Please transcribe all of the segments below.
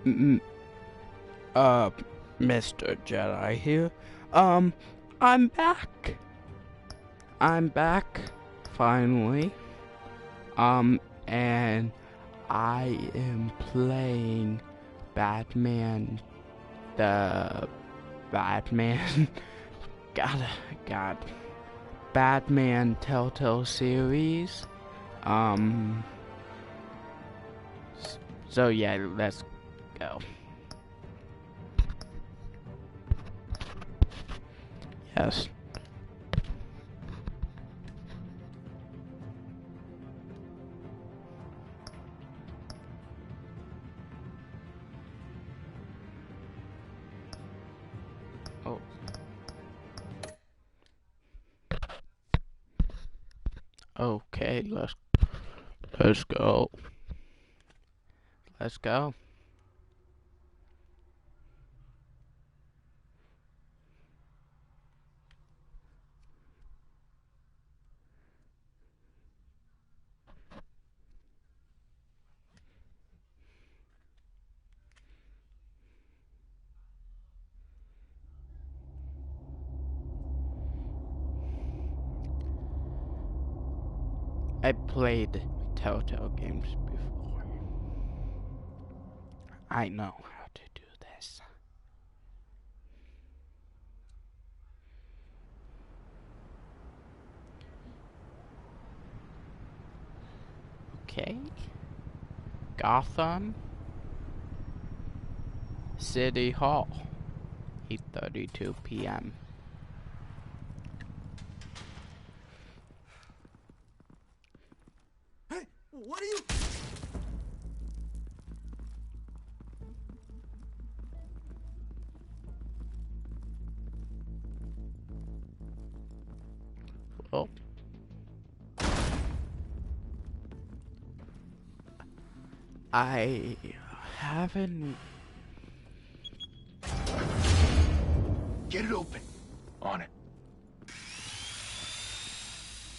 Mm, uh, Mr. Jedi here. I'm back. I'm back, finally. And I am playing Batman, the Batman, God, Batman Telltale series. So yeah, let's go. Yes. Oh. Okay, let's go. Let's go. I played Telltale games before. I know how to do this. Okay. Gotham City Hall, 8:32 p.m. Hey, what are you? Oh. I haven't. Get it open. On it.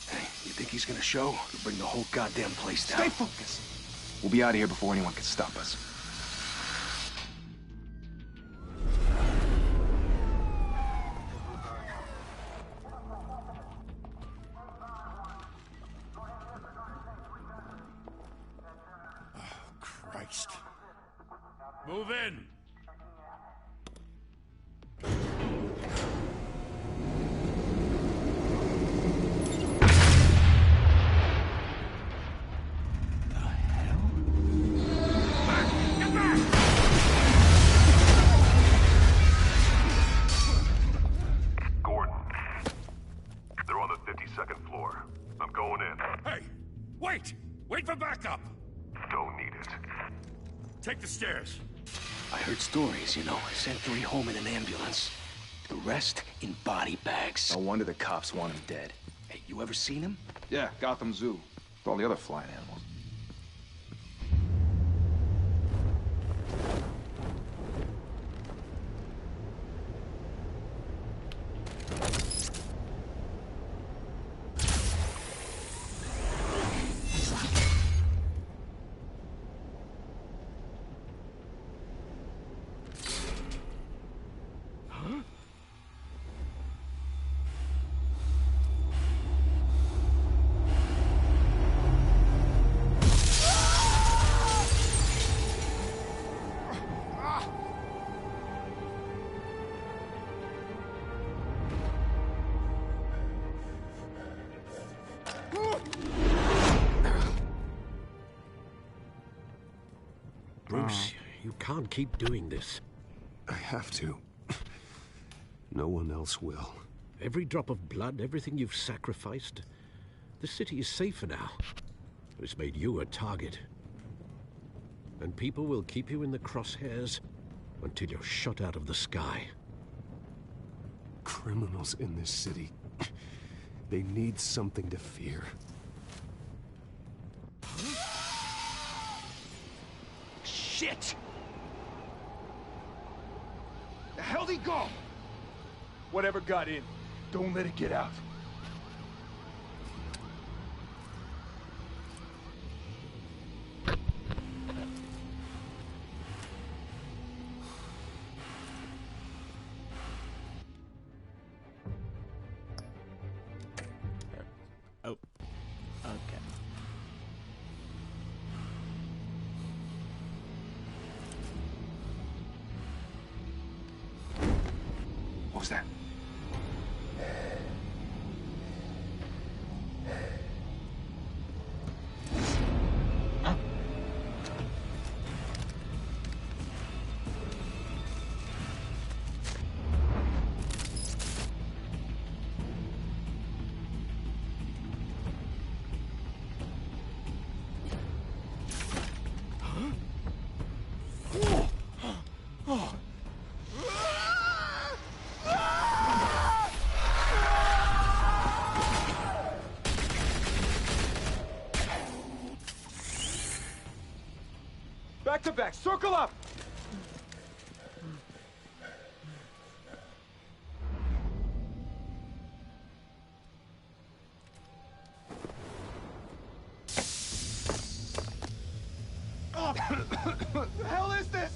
Hey, you think he's gonna show? He'll bring the whole goddamn place down. Stay focused. We'll be out of here before anyone can stop us. Oh, Christ. Move in. Wait for backup! Don't need it. Take the stairs. I heard stories, you know. Sent 3 home in an ambulance. The rest in body bags. No wonder the cops want him dead. Hey, you ever seen him? Yeah, Gotham Zoo. With all the other flying animals. Bruce, you can't keep doing this. I have to. No one else will. Every drop of blood, everything you've sacrificed. The city is safer now. It's made you a target. And people will keep you in the crosshairs until you're shot out of the sky. Criminals in this city. They need something to fear. Shit! The hell'd he go? Whatever got in, don't let it get out. was that? Back to back, circle up! What the hell is this?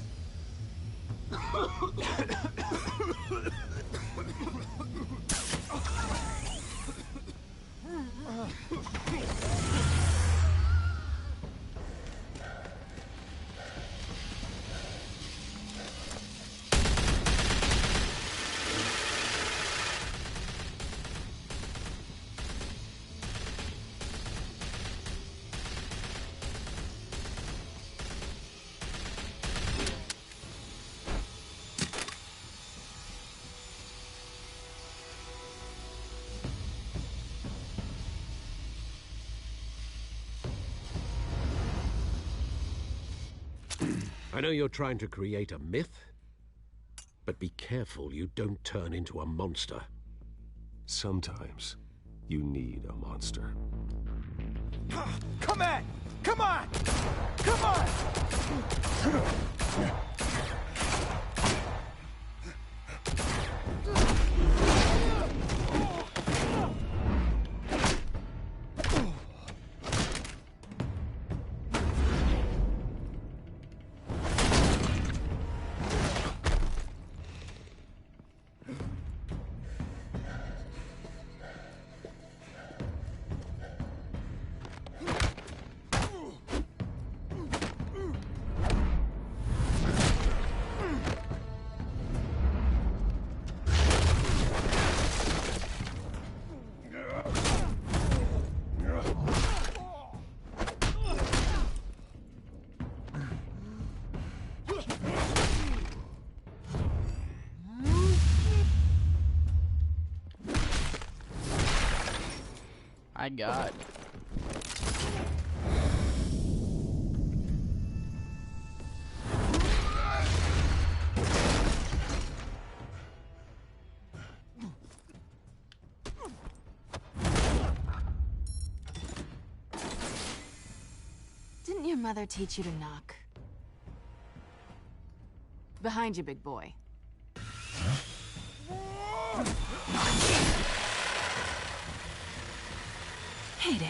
I know you're trying to create a myth, but be careful you don't turn into a monster. Sometimes you need a monster. Come on! Come on! Come on! My God. Didn't your mother teach you to knock? Behind you, big boy. Heyday.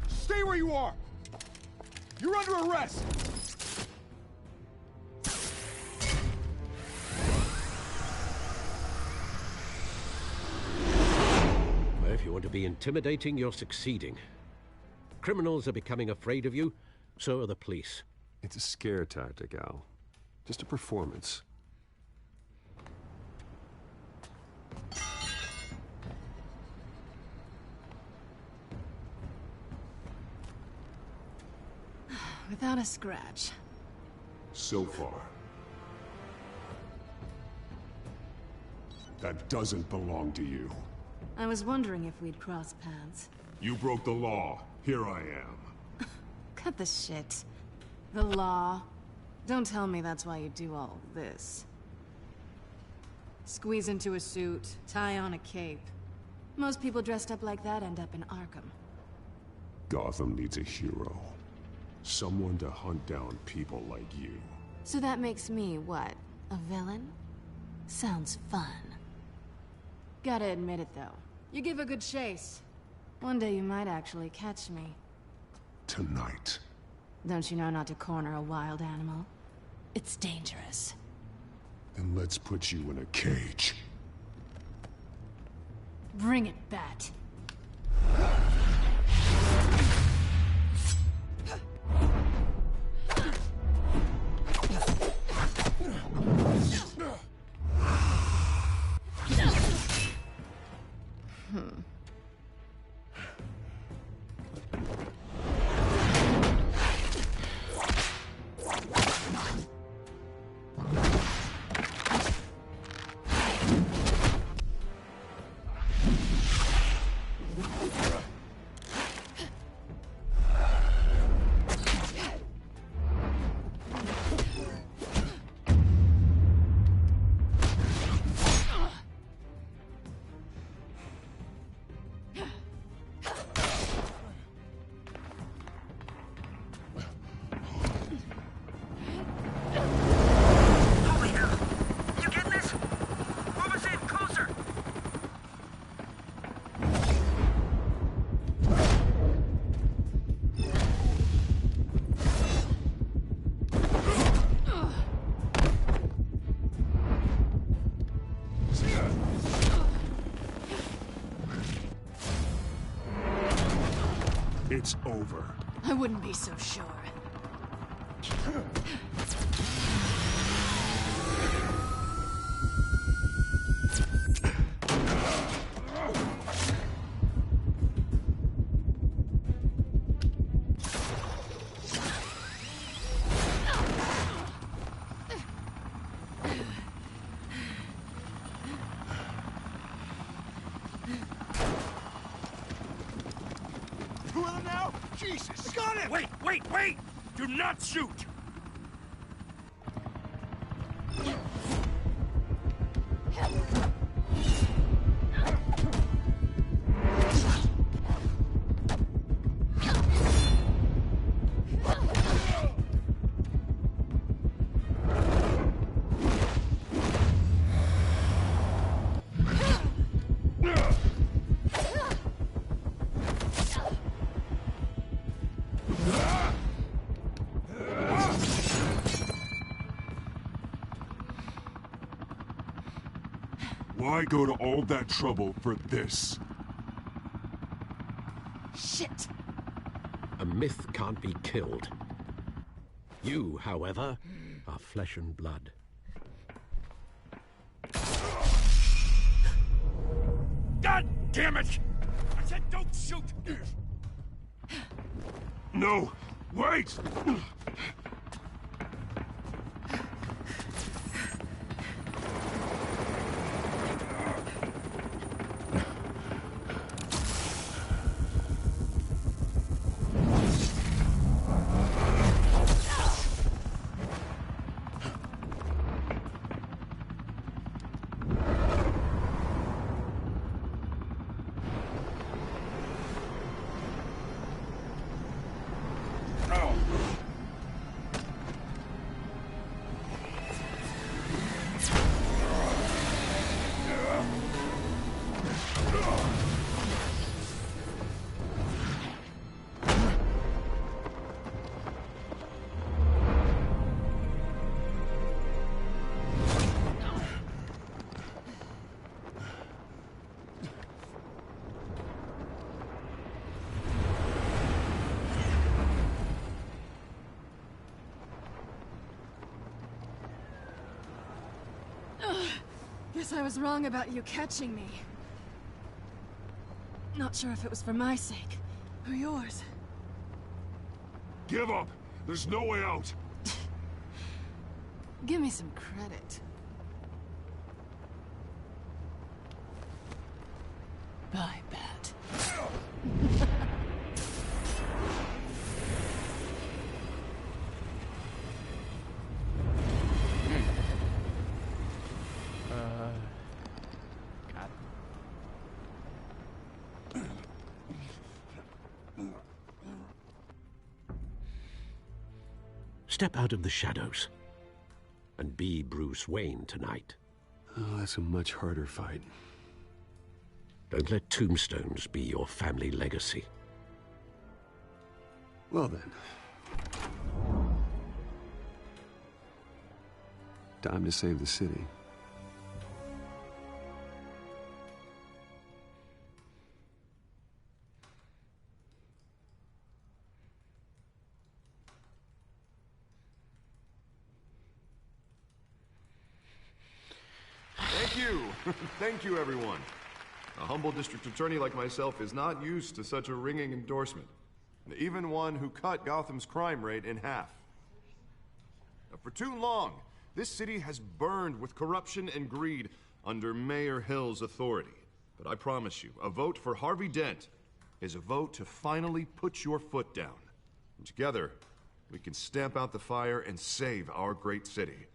Stay where you are! You're under arrest! Well, if you want to be intimidating, you're succeeding. Criminals are becoming afraid of you, so are the police. It's a scare tactic, Al. Just a performance. Without a scratch. So far. That doesn't belong to you. I was wondering if we'd cross paths. You broke the law. Here I am. Cut the shit. The law. Don't tell me that's why you do all this. Squeeze into a suit, tie on a cape. Most people dressed up like that end up in Arkham. Gotham needs a hero. Someone to hunt down people like you. So that makes me, what, a villain? Sounds fun. Gotta admit it, though. You give a good chase. One day you might actually catch me. Tonight. Don't you know not to corner a wild animal? It's dangerous. Then let's put you in a cage. Bring it, Bat. It's over. I wouldn't be so sure. Two of them now? Jesus! I got him! Wait, wait, wait! Do not shoot! Why go to all that trouble for this? Shit! A myth can't be killed. You, however, are flesh and blood. God damn it! I said don't shoot! No! Wait! Guess I was wrong about you catching me. Not sure if it was for my sake, or yours. Give up! There's no way out! Give me some credit. Bye, Bat. God. Step out of the shadows and be Bruce Wayne tonight. Oh, that's a much harder fight. Don't let tombstones be your family legacy. Well then. Time to save the city. Thank you. Thank you, everyone. A humble district attorney like myself is not used to such a ringing endorsement. Even one who cut Gotham's crime rate in half. For too long, this city has burned with corruption and greed under Mayor Hill's authority. But I promise you, a vote for Harvey Dent is a vote to finally put your foot down. And together, we can stamp out the fire and save our great city.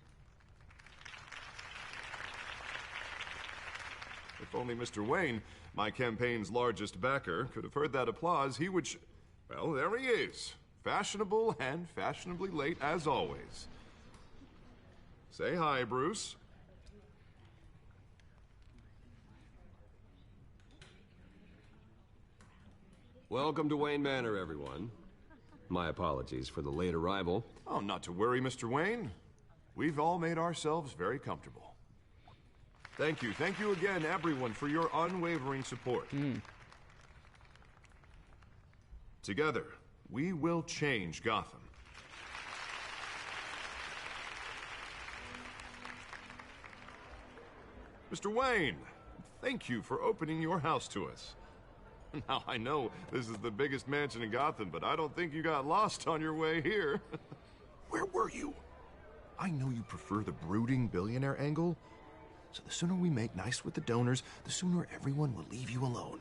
If only Mr. Wayne, my campaign's largest backer, could have heard that applause, he would well, there he is. Fashionable and fashionably late as always. Say hi, Bruce. Welcome to Wayne Manor, everyone. My apologies for the late arrival. Oh, not to worry, Mr. Wayne. We've all made ourselves very comfortable. Thank you again, everyone, for your unwavering support. Together, we will change Gotham. Mr. Wayne, thank you for opening your house to us. Now, I know this is the biggest mansion in Gotham, but I don't think you got lost on your way here. Where were you? I know you prefer the brooding billionaire angle, so the sooner we make nice with the donors, the sooner everyone will leave you alone.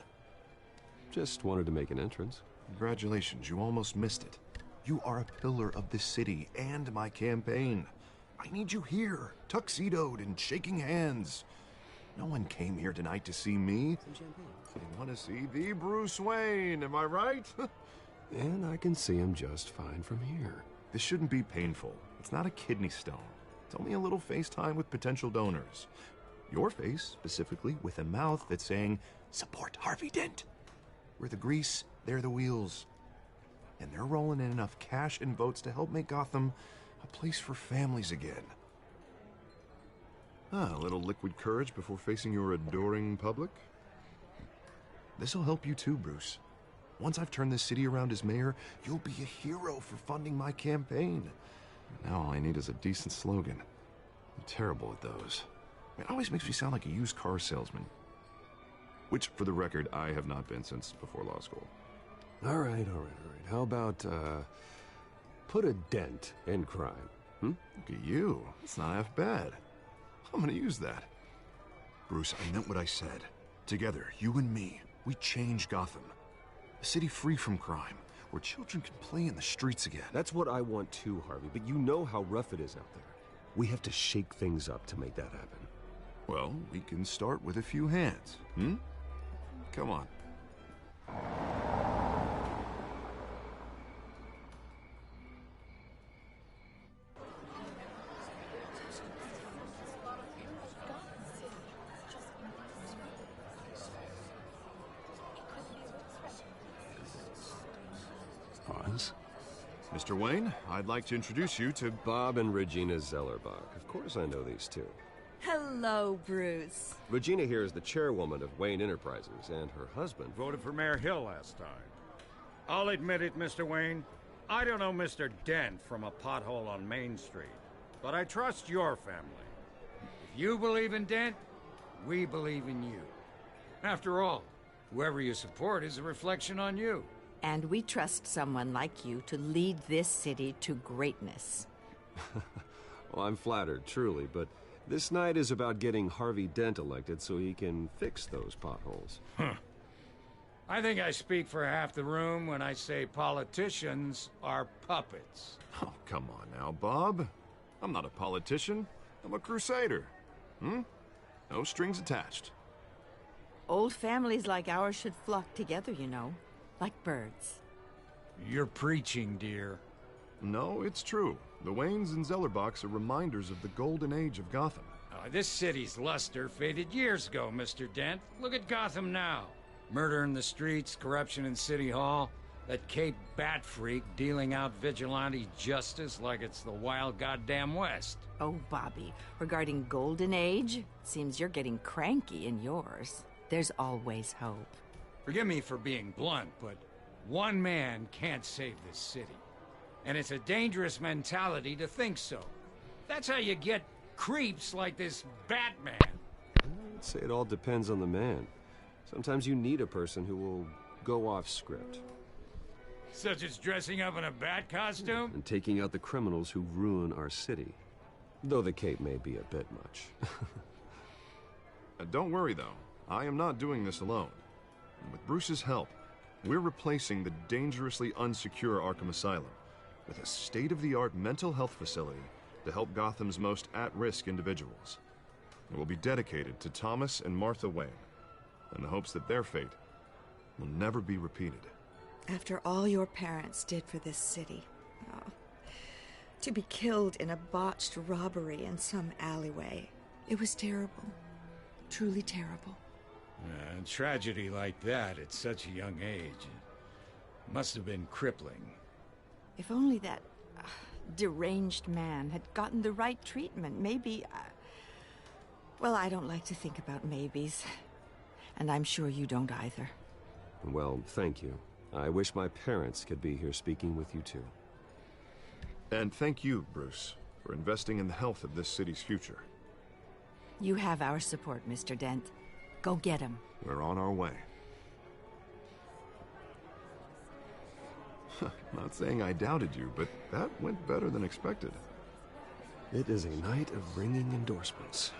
Just wanted to make an entrance. Congratulations, you almost missed it. You are a pillar of this city and my campaign. I need you here, tuxedoed and shaking hands. No one came here tonight to see me. They want to see the Bruce Wayne, am I right? And I can see him just fine from here. This shouldn't be painful. It's not a kidney stone. It's only a little FaceTime with potential donors. Your face, specifically, with a mouth that's saying, support Harvey Dent. We're the grease, they're the wheels. And they're rolling in enough cash and votes to help make Gotham a place for families again. A little liquid courage before facing your adoring public. This'll help you too, Bruce. Once I've turned this city around as mayor, you'll be a hero for funding my campaign. Now all I need is a decent slogan. I'm terrible at those. It always makes me sound like a used car salesman. Which, for the record, I have not been since before law school. All right. How about, put a dent in crime, Look at you. It's not half bad. I'm gonna use that. Bruce, I meant what I said. Together, you and me, we change Gotham. A city free from crime, where children can play in the streets again. That's what I want too, Harvey, but you know how rough it is out there. We have to shake things up to make that happen. Well, we can start with a few hands, Come on. Pause. Mr. Wayne, I'd like to introduce you to Bob and Regina Zellerbach. Of course I know these two. Hello, Bruce. Regina here is the chairwoman of Wayne Enterprises, and her husband... Voted for Mayor Hill last time. I'll admit it, Mr. Wayne. I don't know Mr. Dent from a pothole on Main Street, but I trust your family. If you believe in Dent, we believe in you. After all, whoever you support is a reflection on you. And we trust someone like you to lead this city to greatness. Well, I'm flattered, truly, but this night is about getting Harvey Dent elected so he can fix those potholes. I think I speak for half the room when I say politicians are puppets. Oh, come on now, Bob. I'm not a politician. I'm a crusader. No strings attached. Old families like ours should flock together, you know, like birds. You're preaching, dear. No, it's true. The Waynes and Zellerbachs are reminders of the golden age of Gotham. This city's luster faded years ago, Mr. Dent. Look at Gotham now. Murder in the streets, corruption in City Hall, that Cape Bat freak dealing out vigilante justice like it's the wild goddamn West. Oh, Bobby, regarding Golden Age, seems you're getting cranky in yours. There's always hope. Forgive me for being blunt, but one man can't save this city. And it's a dangerous mentality to think so. That's how you get creeps like this Batman. I'd say it all depends on the man. Sometimes you need a person who will go off script. Such as dressing up in a bat costume? And taking out the criminals who ruin our city. Though the cape may be a bit much. Don't worry, though. I am not doing this alone. And with Bruce's help, we're replacing the dangerously unsecure Arkham Asylum with a state-of-the-art mental health facility to help Gotham's most at-risk individuals. It will be dedicated to Thomas and Martha Wayne, in the hopes that their fate will never be repeated. After all your parents did for this city, oh, to be killed in a botched robbery in some alleyway, it was terrible. Truly terrible. A tragedy like that at such a young age must have been crippling. If only that deranged man had gotten the right treatment, maybe... Well, I don't like to think about maybes. And I'm sure you don't either. Well, thank you. I wish my parents could be here speaking with you too. And thank you, Bruce, for investing in the health of this city's future. You have our support, Mr. Dent. Go get him. We're on our way. Not saying I doubted you, but that went better than expected. It is a night of ringing endorsements.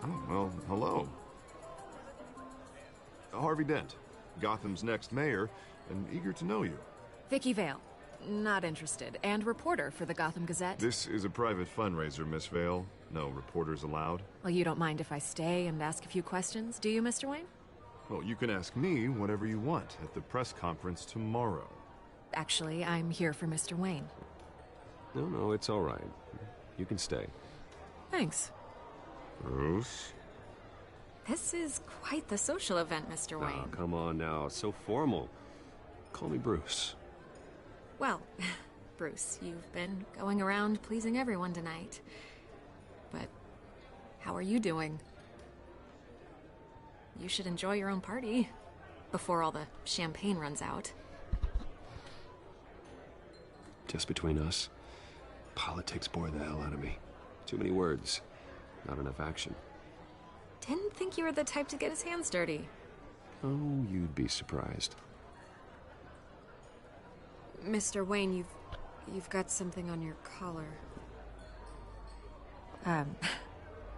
Oh, well, hello. Harvey Dent, Gotham's next mayor, and eager to know you. Vicky Vale. Not interested. And reporter for the Gotham Gazette. This is a private fundraiser, Miss Vale. No reporters allowed. Well, you don't mind if I stay and ask a few questions, do you, Mr. Wayne? Well, you can ask me whatever you want at the press conference tomorrow. Actually, I'm here for Mr. Wayne. No, it's all right. You can stay. Thanks. Bruce? This is quite the social event, Mr. Wayne. Oh, come on now. So formal. Call me Bruce. Well, Bruce, you've been going around pleasing everyone tonight. But how are you doing? You should enjoy your own party before all the champagne runs out. Just between us, politics bore the hell out of me. Too many words, not enough action. Didn't think you were the type to get his hands dirty. Oh, you'd be surprised. Mr. Wayne, you've got something on your collar.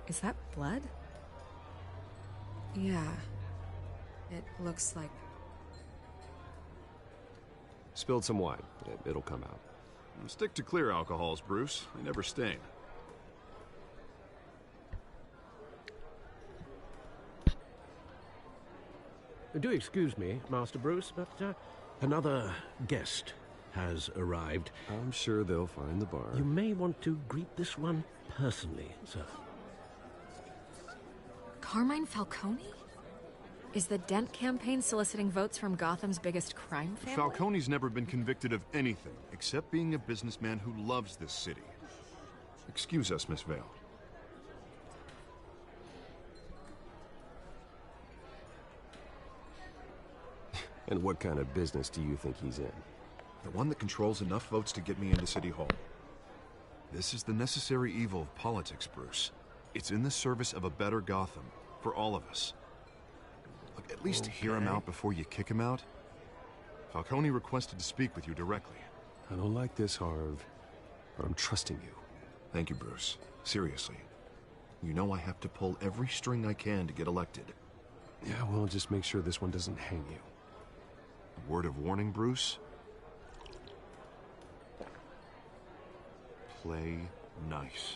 Is that blood? Yeah. It looks like... Spilled some wine. It'll come out. Stick to clear alcohols, Bruce. They never stain. Do excuse me, Master Bruce, but another guest has arrived. I'm sure they'll find the bar. You may want to greet this one personally, sir. Carmine Falcone? Is the Dent campaign soliciting votes from Gotham's biggest crime family? Falcone's never been convicted of anything except being a businessman who loves this city. Excuse us, Miss Vale. And what kind of business do you think he's in? The one that controls enough votes to get me into City Hall. This is the necessary evil of politics, Bruce. It's in the service of a better Gotham, for all of us. Look, at least hear him out before you kick him out. Falcone requested to speak with you directly. I don't like this, Harv, but I'm trusting you. Thank you, Bruce. Seriously. You know I have to pull every string I can to get elected. Yeah, well, just make sure this one doesn't hang you. A word of warning, Bruce? Play nice.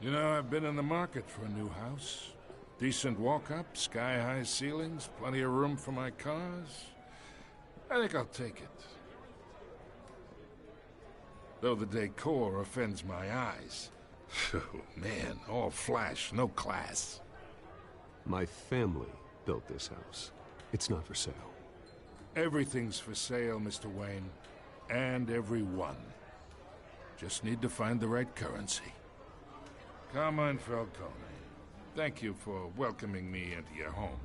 You know, I've been in the market for a new house. Decent walk-up, sky-high ceilings, plenty of room for my cars. I think I'll take it. Though the decor offends my eyes. Oh, man, all flash, no class. My family built this house. It's not for sale. Everything's for sale, Mr. Wayne. And everyone. Just need to find the right currency. Come on, Falcone. Thank you for welcoming me into your home.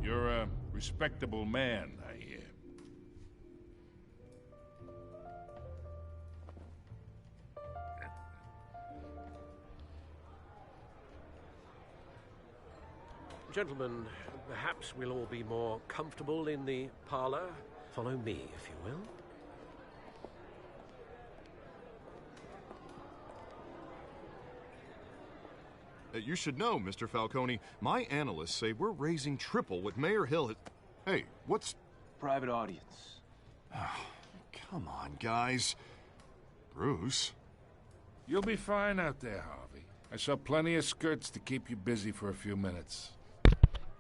You're a respectable man, I hear. Gentlemen, perhaps we'll all be more comfortable in the parlor. Follow me, if you will. You should know, Mr. Falcone, my analysts say we're raising triple what Mayor Hill has... Hey, what's... Private audience. Come on, guys. Bruce? You'll be fine out there, Harvey. I saw plenty of skirts to keep you busy for a few minutes.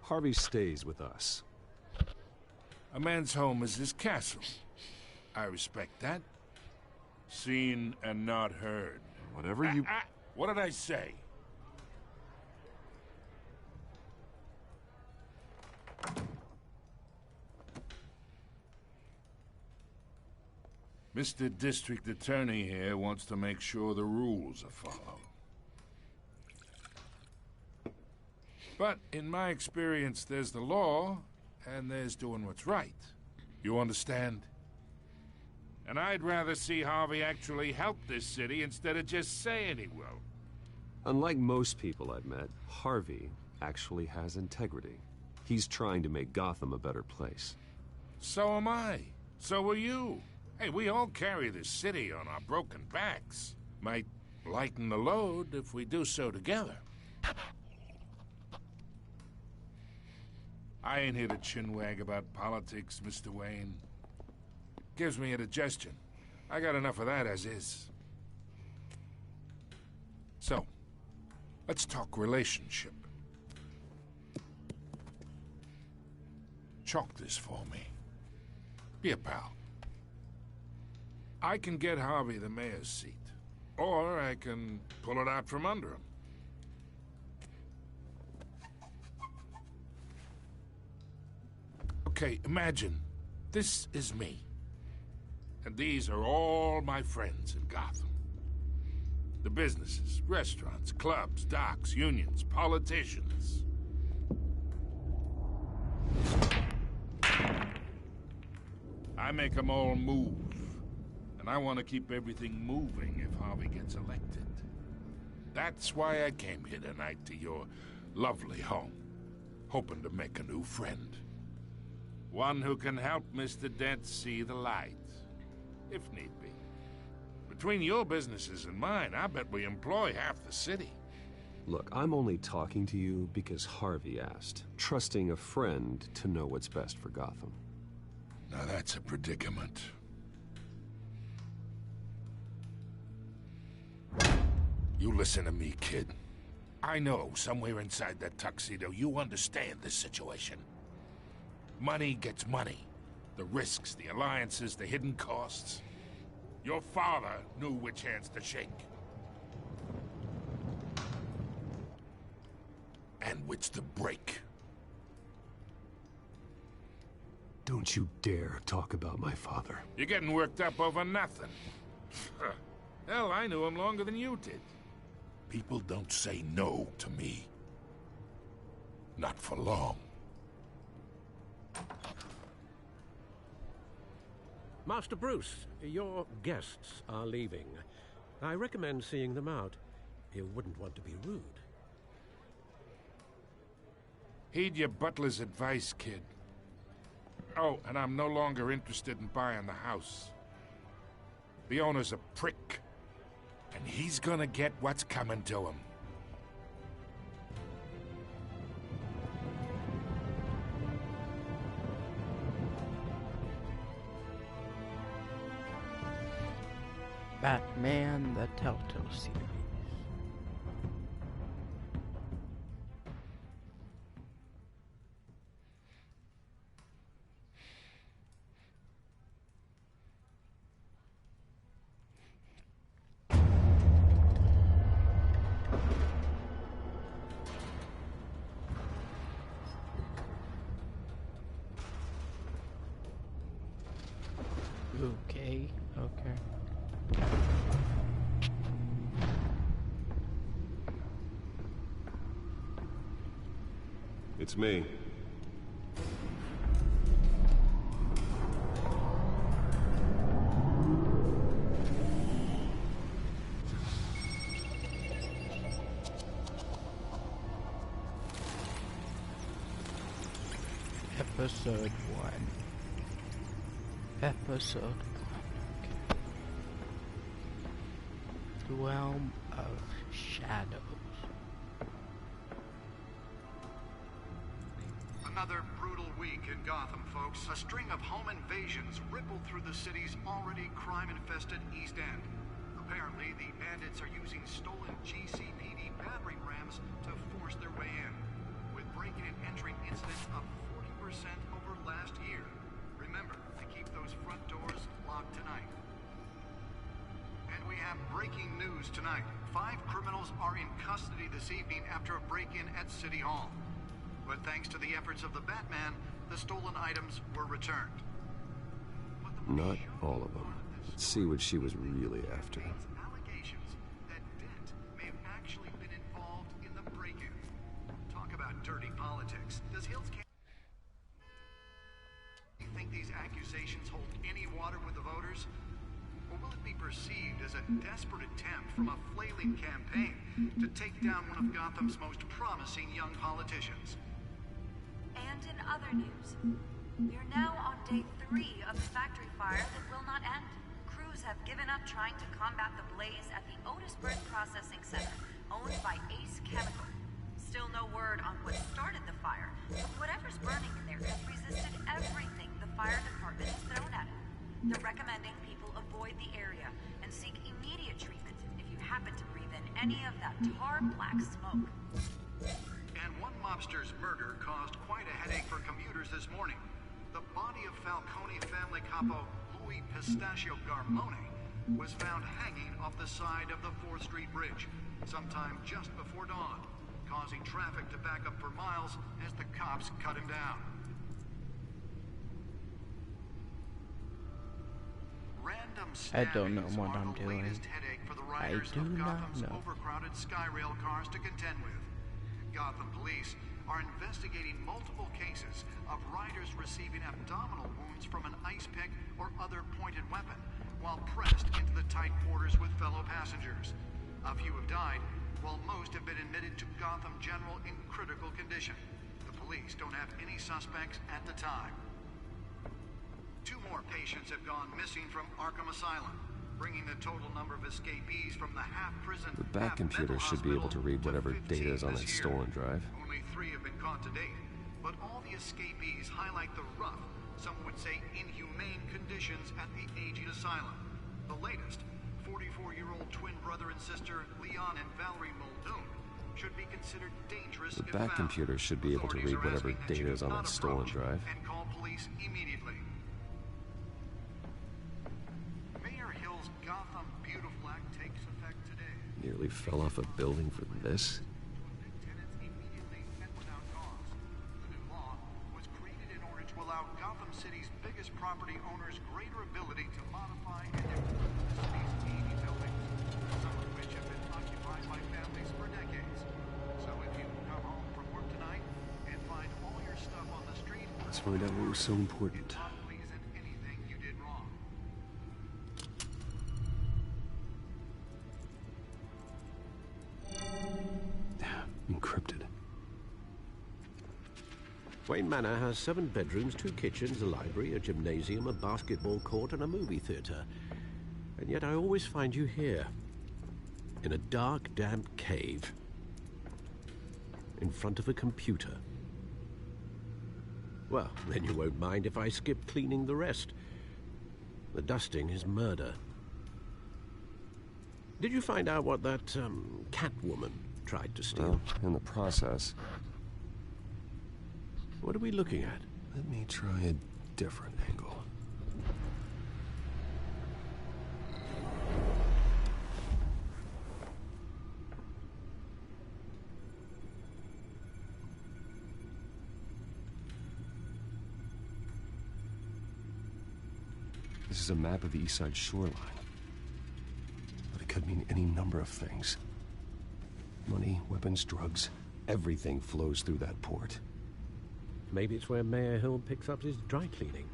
Harvey stays with us. A man's home is his castle. I respect that. Seen and not heard. Whatever you... What did I say? Mr. District Attorney here wants to make sure the rules are followed. But in my experience, there's the law, and there's doing what's right. You understand? And I'd rather see Harvey actually help this city instead of just saying he will. Unlike most people I've met, Harvey actually has integrity. He's trying to make Gotham a better place. So am I. So are you. Hey, we all carry this city on our broken backs. Might lighten the load if we do so together. I ain't here to chinwag about politics, Mr. Wayne. Gives me indigestion. I got enough of that as is. So, let's talk relationship. Chalk this for me. Be a pal. I can get Harvey the mayor's seat, or I can pull it out from under him. Okay, imagine this is me, and these are all my friends in Gotham. The businesses, restaurants, clubs, docks, unions, politicians. I make them all move. And I want to keep everything moving if Harvey gets elected. That's why I came here tonight to your lovely home, hoping to make a new friend. One who can help Mr. Dent see the light, if need be. Between your businesses and mine, I bet we employ half the city. Look, I'm only talking to you because Harvey asked, trusting a friend to know what's best for Gotham. Now that's a predicament. You listen to me, kid. I know somewhere inside that tuxedo you understand this situation. Money gets money. The risks, the alliances, the hidden costs. Your father knew which hands to shake. And which to break. Don't you dare talk about my father. You're getting worked up over nothing. Hell, I knew him longer than you did. People don't say no to me. Not for long. Master Bruce, your guests are leaving. I recommend seeing them out. You wouldn't want to be rude. Heed your butler's advice, kid. Oh, and I'm no longer interested in buying the house. The owner's a prick. And he's gonna get what's coming to him. Batman, the Telltale series. Okay, okay. It's me. Episode 1. Episode 1. Okay. The Realm of Shadows. Another brutal week in Gotham, folks. A string of home invasions rippled through the city's already crime-infested East End. Apparently, the bandits are using stolen GCPD battering rams to force their way in, with breaking and entering incidents up 40% over last year. Remember to keep those front doors locked tonight. And we have breaking news tonight. 5 criminals are in custody this evening after a break-in at City Hall. But thanks to the efforts of the Batman, the stolen items were returned. Not all of them. Let's see what she was really after. Allegations that Dent may have actually been involved in the break-in. Talk about dirty politics. Does Hills think these accusations hold any water with the voters? Or will it be perceived as a desperate attempt from a flailing campaign to take down one of Gotham's most promising young politicians? And in other news, we are now on day 3 of the factory fire that will not end. Crews have given up trying to combat the blaze at the Otisburg Processing Center, owned by Ace Chemical. Still no word on what started the fire, but whatever's burning in there has resisted everything the fire department has thrown at it. They're recommending people avoid the area and seek immediate treatment if you happen to breathe in any of that tar black smoke. And one mobster's murder caused quite a headache for commuters this morning. The body of Falcone family capo Louis Pistachio Garmone was found hanging off the side of the 4th Street Bridge sometime just before dawn, causing traffic to back up for miles as the cops cut him down. I don't know what I'm doing. I do not know. Overcrowded Skyrail cars to contend with. Gotham police are investigating multiple cases of riders receiving abdominal wounds from an ice pick or other pointed weapon while pressed into the tight quarters with fellow passengers. A few have died, while most have been admitted to Gotham General in critical condition. The police don't have any suspects at the time. 2 more patients have gone missing from Arkham Asylum, bringing the total number of escapees from the half-prison, The Bat computer should be able to read whatever data is on that stolen drive. Only 3 have been caught to date, but all the escapees highlight the rough, some would say inhumane conditions at the aging asylum. The latest, 44-year-old twin brother and sister Leon and Valerie Muldoon, should be considered dangerous. The Bat computer should be able to read whatever data is on that stolen drive. And call police immediately. Mayor Hill's Gotham Beautiful Act takes effect today. Nearly fell off a building for this. Tenants immediately and without cause. The new law was created in order to allow Gotham City's biggest property owners greater ability to modify and improve the city's aging buildings, some of which have been occupied by families for decades. So if you come home from work tonight and find all your stuff on the street, Let's find out what was so important. probably isn't anything you did wrong. Encrypted. Wayne Manor has 7 bedrooms, 2 kitchens, a library, a gymnasium, a basketball court, and a movie theater. And yet I always find you here, in a dark, damp cave, in front of a computer. Well, then you won't mind if I skip cleaning the rest. The dusting is murder. Did you find out what that, Catwoman tried to steal? Well, in the process. What are we looking at? Let me try a different angle. This is a map of the East Side shoreline. But it could mean any number of things. Money, weapons, drugs, everything flows through that port. Maybe it's where Mayor Hill picks up his dry cleaning.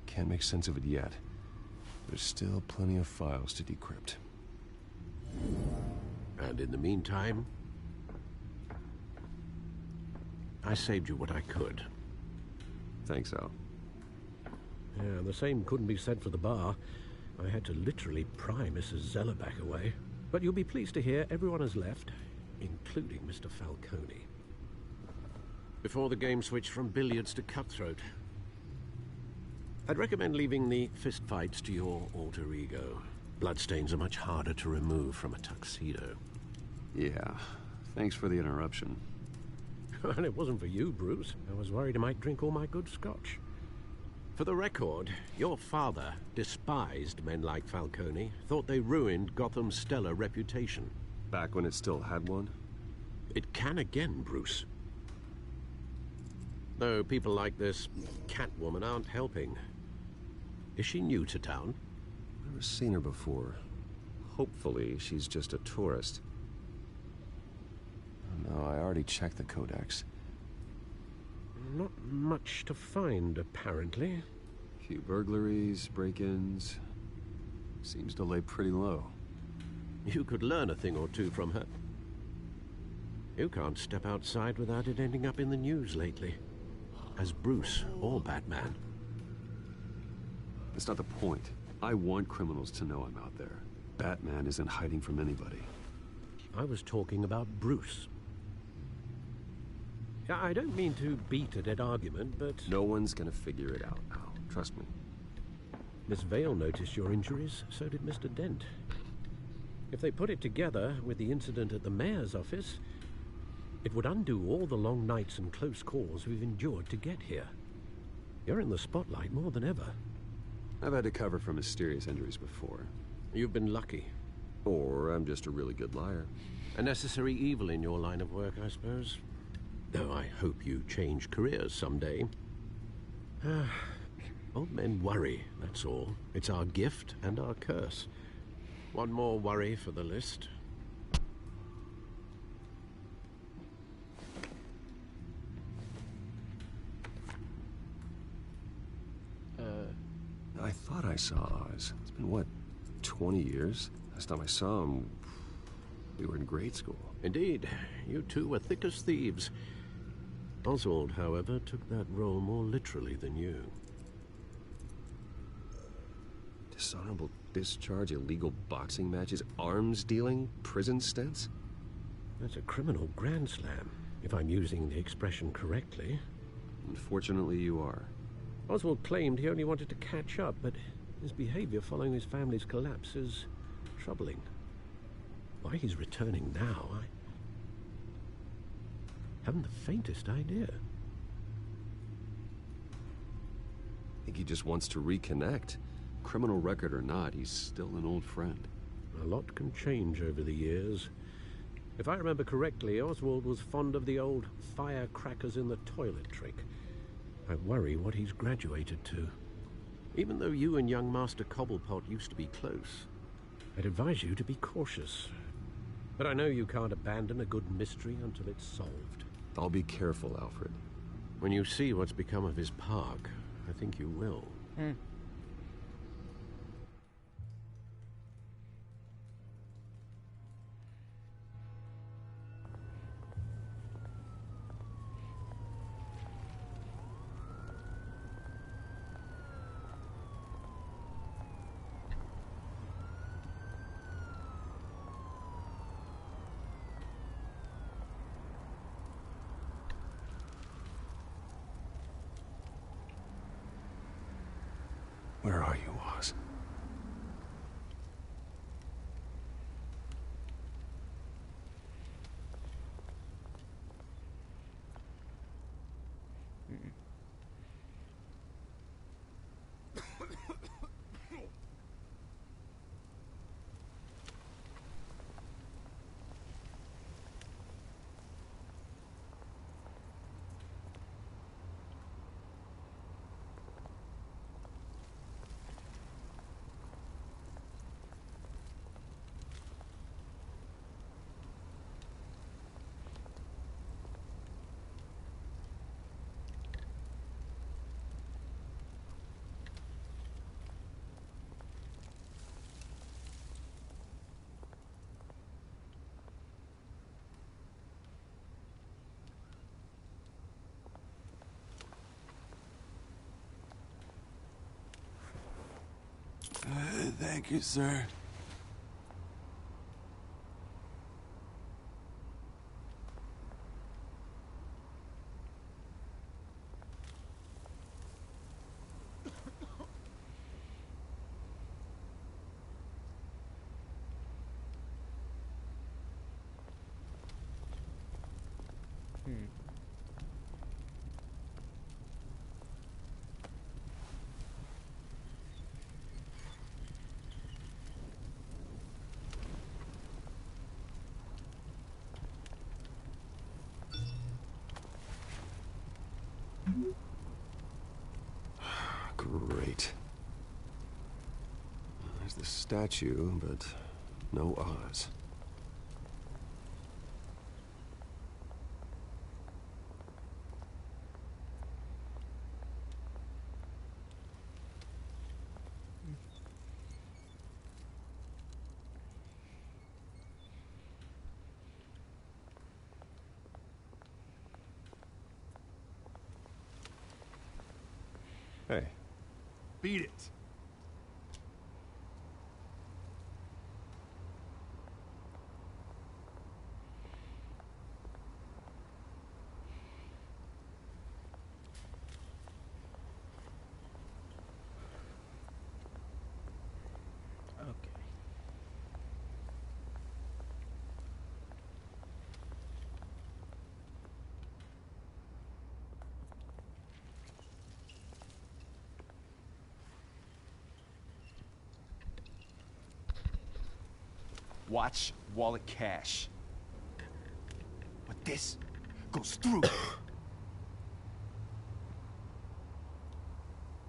Can't make sense of it yet. There's still plenty of files to decrypt. And in the meantime, I saved you what I could. Thanks, Al. Yeah, the same couldn't be said for the bar. I had to literally pry Mrs. Zellerback away. But you'll be pleased to hear everyone has left, including Mr. Falcone. Before the game switched from billiards to cutthroat. I'd recommend leaving the fistfights to your alter ego. Bloodstains are much harder to remove from a tuxedo. Yeah, thanks for the interruption. And it wasn't for you, Bruce. I was worried I might drink all my good scotch. For the record, your father despised men like Falcone, thought they ruined Gotham's stellar reputation. Back when it still had one? It can again, Bruce. Though people like this Catwoman aren't helping. Is she new to town? Never seen her before. Hopefully, she's just a tourist. No, I already checked the codex. Not much to find, apparently. Few burglaries, break-ins. Seems to lay pretty low. You could learn a thing or two from her. You can't step outside without it ending up in the news lately. As Bruce or Batman. That's not the point. I want criminals to know I'm out there. Batman isn't hiding from anybody. I was talking about Bruce. I don't mean to beat a dead argument, but... No one's gonna figure it out, Al. Trust me. Miss Vale noticed your injuries, so did Mr. Dent. If they put it together with the incident at the mayor's office, it would undo all the long nights and close calls we've endured to get here. You're in the spotlight more than ever. I've had to cover for mysterious injuries before. You've been lucky. Or I'm just a really good liar. A necessary evil in your line of work, I suppose. Though I hope you change careers someday. Old men worry, that's all. It's our gift and our curse. One more worry for the list. I thought I saw Oz. It's been, what, 20 years? Last time I saw him, we were in grade school. Indeed. You two were thick as thieves. Oswald, however, took that role more literally than you. Dishonorable discharge, illegal boxing matches, arms dealing, prison stints? That's a criminal grand slam, if I'm using the expression correctly. Unfortunately, you are. Oswald claimed he only wanted to catch up, but his behavior following his family's collapse is troubling. Why he's returning now, I haven't the faintest idea. I think he just wants to reconnect. Criminal record or not, he's still an old friend. A lot can change over the years. If I remember correctly, Oswald was fond of the old firecrackers in the toilet trick. I worry what he's graduated to. Even though you and young Master Cobblepot used to be close, I'd advise you to be cautious. But I know you can't abandon a good mystery until it's solved. I'll be careful, Alfred. When you see what's become of his park, I think you will. Where are you, Oz? Thank you, sir. Great. There's the statue, but no Oz. Hey. Beat it. Watch wallet cash. But this goes through.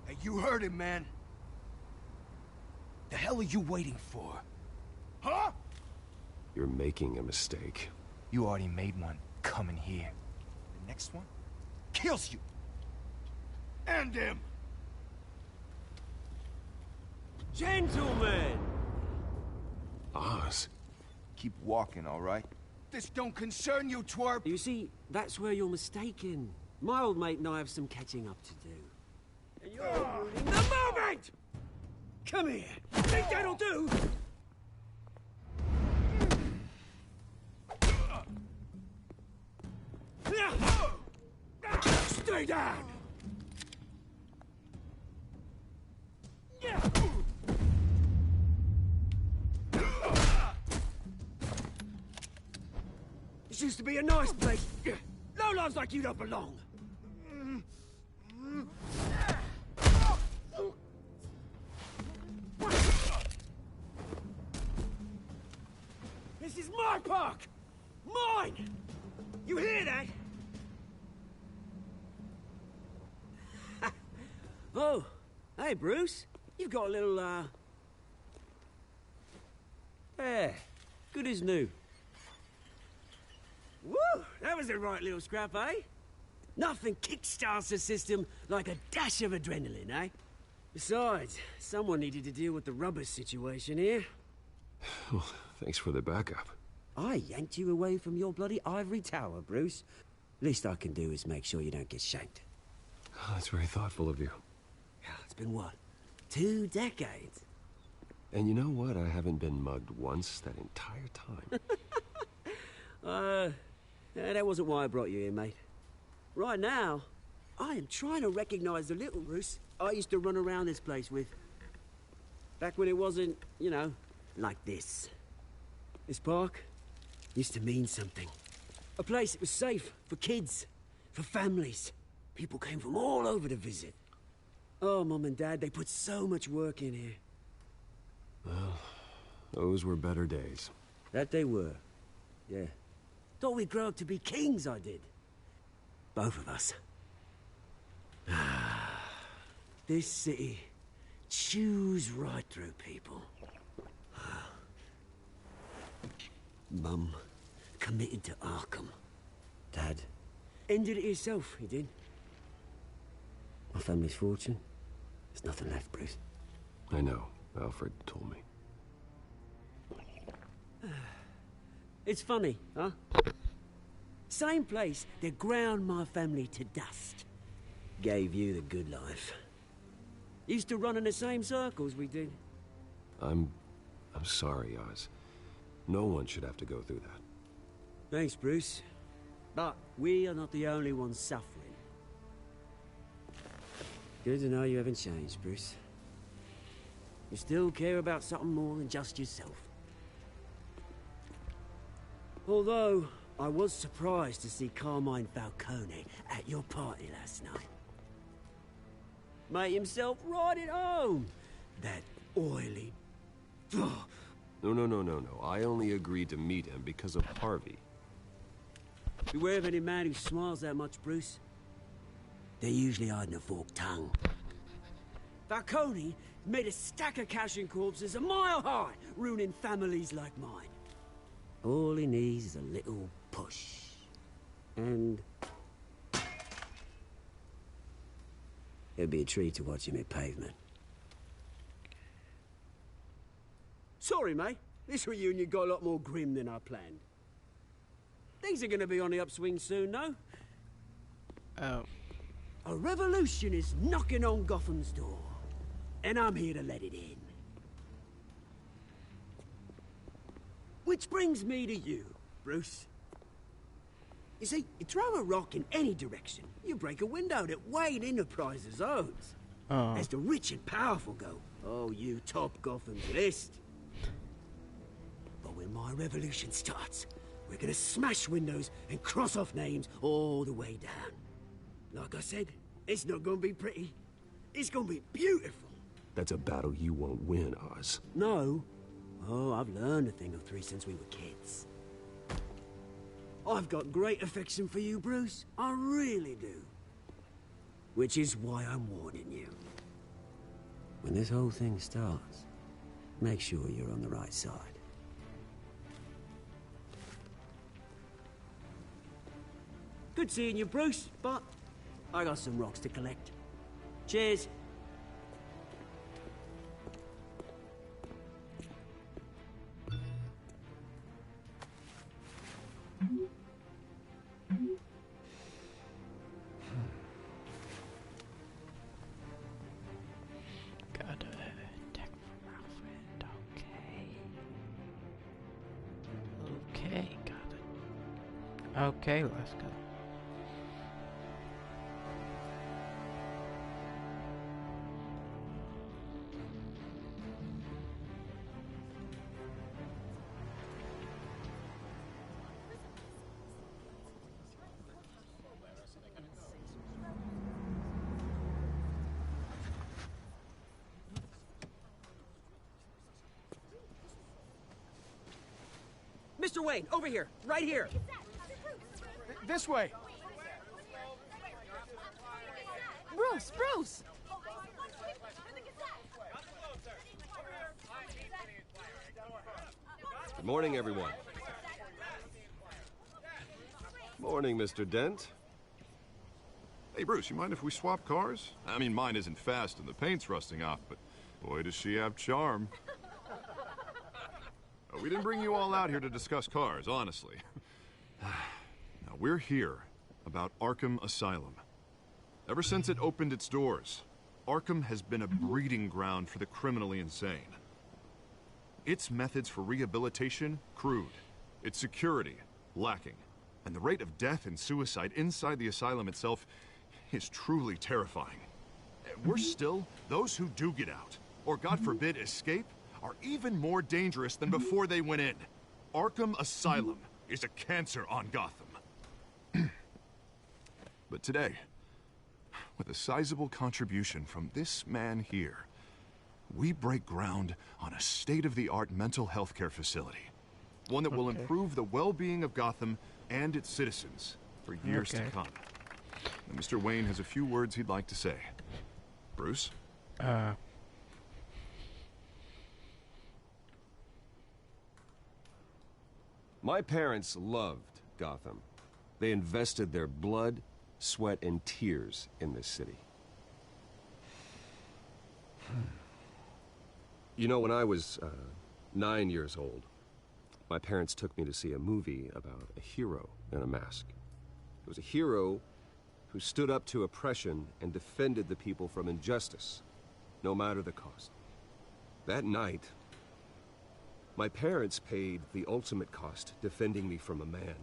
Hey, you heard him, man. The hell are you waiting for? Huh? You're making a mistake. You already made one coming here. The next one kills you. And him. Gentlemen! Oz. Keep walking, all right? This don't concern you, twerp! You see, that's where you're mistaken. My old mate and I have some catching up to do. And you're ruining the moment! Come here! Think that'll do? Stay down! This used to be a nice place. Lowlifes like you don't belong. This is my park! Mine! You hear that? Oh, hey, Bruce. You've got a little, yeah, good as new. Woo! That was a right little scrap, eh? Nothing kickstarts the system like a dash of adrenaline, eh? Besides, someone needed to deal with the rubber situation here. Well, thanks for the backup. I yanked you away from your bloody ivory tower, Bruce. Least I can do is make sure you don't get shanked. Oh, that's very thoughtful of you. It's been what? 2 decades? And you know what? I haven't been mugged once that entire time. Yeah, that wasn't why I brought you here, mate. Right now, I am trying to recognize the little Bruce I used to run around this place with. Back when it wasn't, you know, like this. This park used to mean something. A place that was safe for kids, for families. People came from all over to visit. Oh, Mum and Dad, they put so much work in here. Well, those were better days. That they were. Yeah. Thought we'd grow up to be kings, I did. Both of us. This city chews right through people. Mum committed to Arkham. Dad ended it himself, he did. My family's fortune. There's nothing left, Bruce. I know. Alfred told me. It's funny, huh? Same place that ground my family to dust. Gave you the good life. Used to run in the same circles we did. I'm sorry, Oz. No one should have to go through that. Thanks, Bruce. But we are not the only ones suffering. Good to know you haven't changed, Bruce. You still care about something more than just yourself. Although, I was surprised to see Carmine Falcone at your party last night. Made himself right at home. That oily... Ugh. No. I only agreed to meet him because of Harvey. Beware of any man who smiles that much, Bruce. They're usually hiding a forked tongue. Falcone made a stack of cash and corpses a mile high, ruining families like mine. All he needs is a little push. And... it'd be a treat to watch him hit pavement. Sorry, mate. This reunion got a lot more grim than I planned. Things are gonna be on the upswing soon, no? Oh. A revolution is knocking on Gotham's door. And I'm here to let it in. Which brings me to you, Bruce. You see, you throw a rock in any direction, you break a window that Wayne Enterprises owns. As the rich and powerful go, oh, you top Gotham's list. But when my revolution starts, we're gonna smash windows and cross off names all the way down. Like I said, it's not gonna be pretty. It's gonna be beautiful. That's a battle you won't win, Oz. No. Oh, I've learned a thing or three since we were kids. I've got great affection for you, Bruce. I really do. Which is why I'm warning you. When this whole thing starts, make sure you're on the right side. Good seeing you, Bruce, but I got some rocks to collect. Cheers. Got a deck from Alfred. Okay, got it. Okay, let's go. Mr. Wayne, over here, right here. This way. Bruce! Good morning, everyone. Morning, Mr. Dent. Hey, Bruce, you mind if we swap cars? I mean, mine isn't fast and the paint's rusting off, but boy, does she have charm. We didn't bring you all out here to discuss cars, honestly. Now, we're here about Arkham Asylum. Ever since it opened its doors, Arkham has been a breeding ground for the criminally insane. Its methods for rehabilitation, crude. Its security, lacking. And the rate of death and suicide inside the asylum itself is truly terrifying. Worse still, those who do get out, or God forbid, escape, are even more dangerous than before they went in. Arkham Asylum is a cancer on Gotham. But today, with a sizable contribution from this man here, we break ground on a state-of-the-art mental health care facility. One that will improve the well-being of Gotham and its citizens for years to come. And Mr. Wayne has a few words he'd like to say. Bruce? My parents loved Gotham. They invested their blood, sweat, and tears in this city. You know, when I was 9 years old, my parents took me to see a movie about a hero in a mask. It was a hero who stood up to oppression and defended the people from injustice, no matter the cost. That night, My parents paid the ultimate cost defending me from a man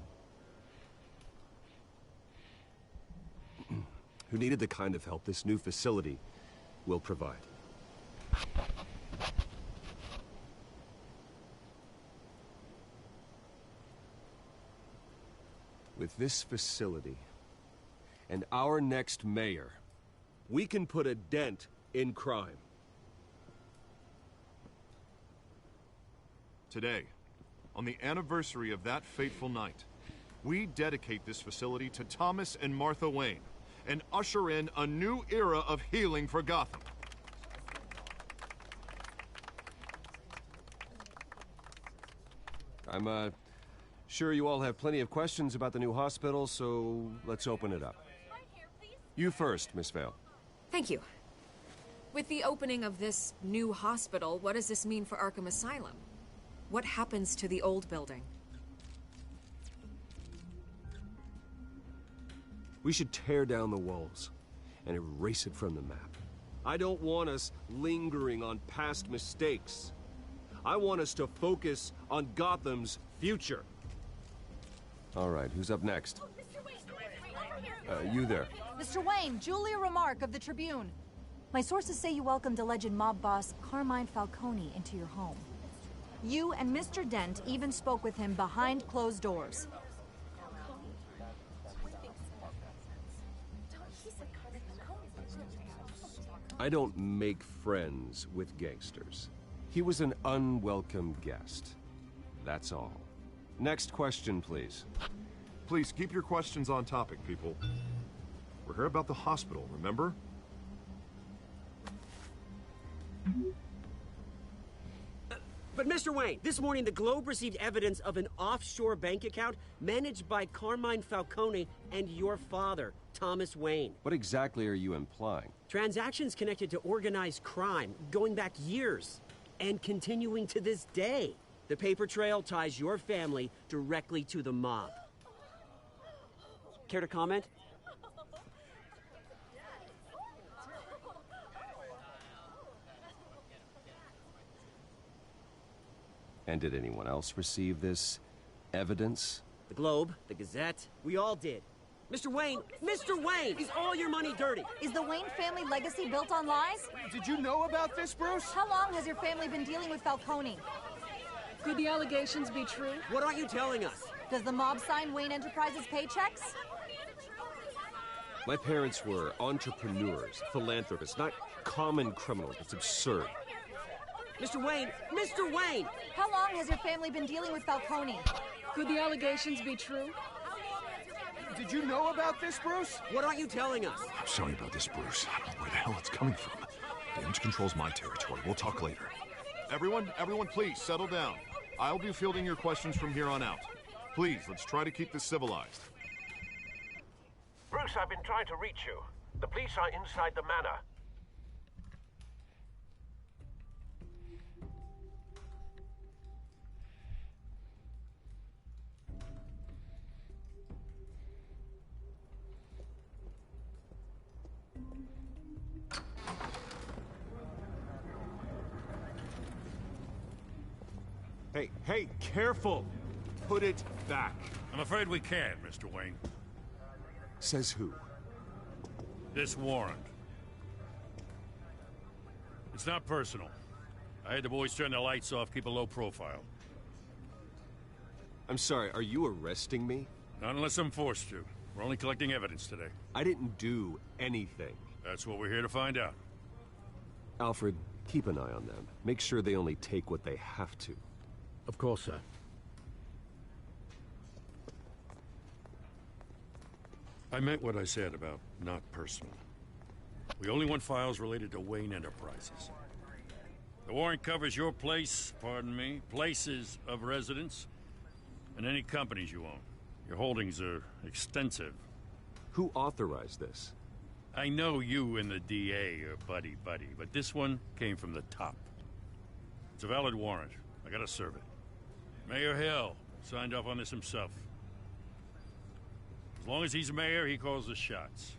who needed the kind of help this new facility will provide. With this facility and our next mayor, we can put a dent in crime. Today, on the anniversary of that fateful night, we dedicate this facility to Thomas and Martha Wayne and usher in a new era of healing for Gotham. I'm sure you all have plenty of questions about the new hospital, so let's open it up. You first, Miss Vale. Thank you. With the opening of this new hospital, what does this mean for Arkham Asylum? What happens to the old building? We should tear down the walls and erase it from the map. I don't want us lingering on past mistakes. I want us to focus on Gotham's future. All right, who's up next? You there. Mr. Wayne, Julia Remark of the Tribune. My sources say you welcomed alleged mob boss Carmine Falcone into your home. You and Mr. Dent even spoke with him behind closed doors. I don't make friends with gangsters. He was an unwelcome guest. That's all. Next question, please. Please keep your questions on topic, people. We're here about the hospital, remember? But Mr. Wayne, this morning the Globe received evidence of an offshore bank account managed by Carmine Falcone and your father, Thomas Wayne. What exactly are you implying? Transactions connected to organized crime, going back years, and continuing to this day. The paper trail ties your family directly to the mob. Care to comment? And did anyone else receive this evidence? The Globe, the Gazette, we all did. Mr. Wayne, is all your money dirty? Is the Wayne family legacy built on lies? Did you know about this, Bruce? How long has your family been dealing with Falcone? Could the allegations be true? What aren't you telling us? Does the mob sign Wayne Enterprises paychecks? My parents were entrepreneurs, philanthropists, not common criminals. It's absurd. Mr. Wayne! How long has your family been dealing with Falcone? Could the allegations be true? Did you know about this, Bruce? What aren't you telling us? I'm sorry about this, Bruce. I don't know where the hell it's coming from. Damage control's my territory. We'll talk later. Everyone, please, settle down. I'll be fielding your questions from here on out. Please, let's try to keep this civilized. Bruce, I've been trying to reach you. The police are inside the manor. Hey, careful! Put it back. I'm afraid we can't, Mr. Wayne. Says who? This warrant. It's not personal. I had the boys turn the lights off, keep a low profile. I'm sorry, are you arresting me? Not unless I'm forced to. We're only collecting evidence today. I didn't do anything. That's what we're here to find out. Alfred, keep an eye on them. Make sure they only take what they have to. Of course, sir. I meant what I said about not personal. We only want files related to Wayne Enterprises. The warrant covers your places of residence, and any companies you own. Your holdings are extensive. Who authorized this? I know you and the DA are buddy-buddy, but this one came from the top. It's a valid warrant. I gotta serve it. Mayor Hill signed off on this himself. As long as he's mayor, he calls the shots.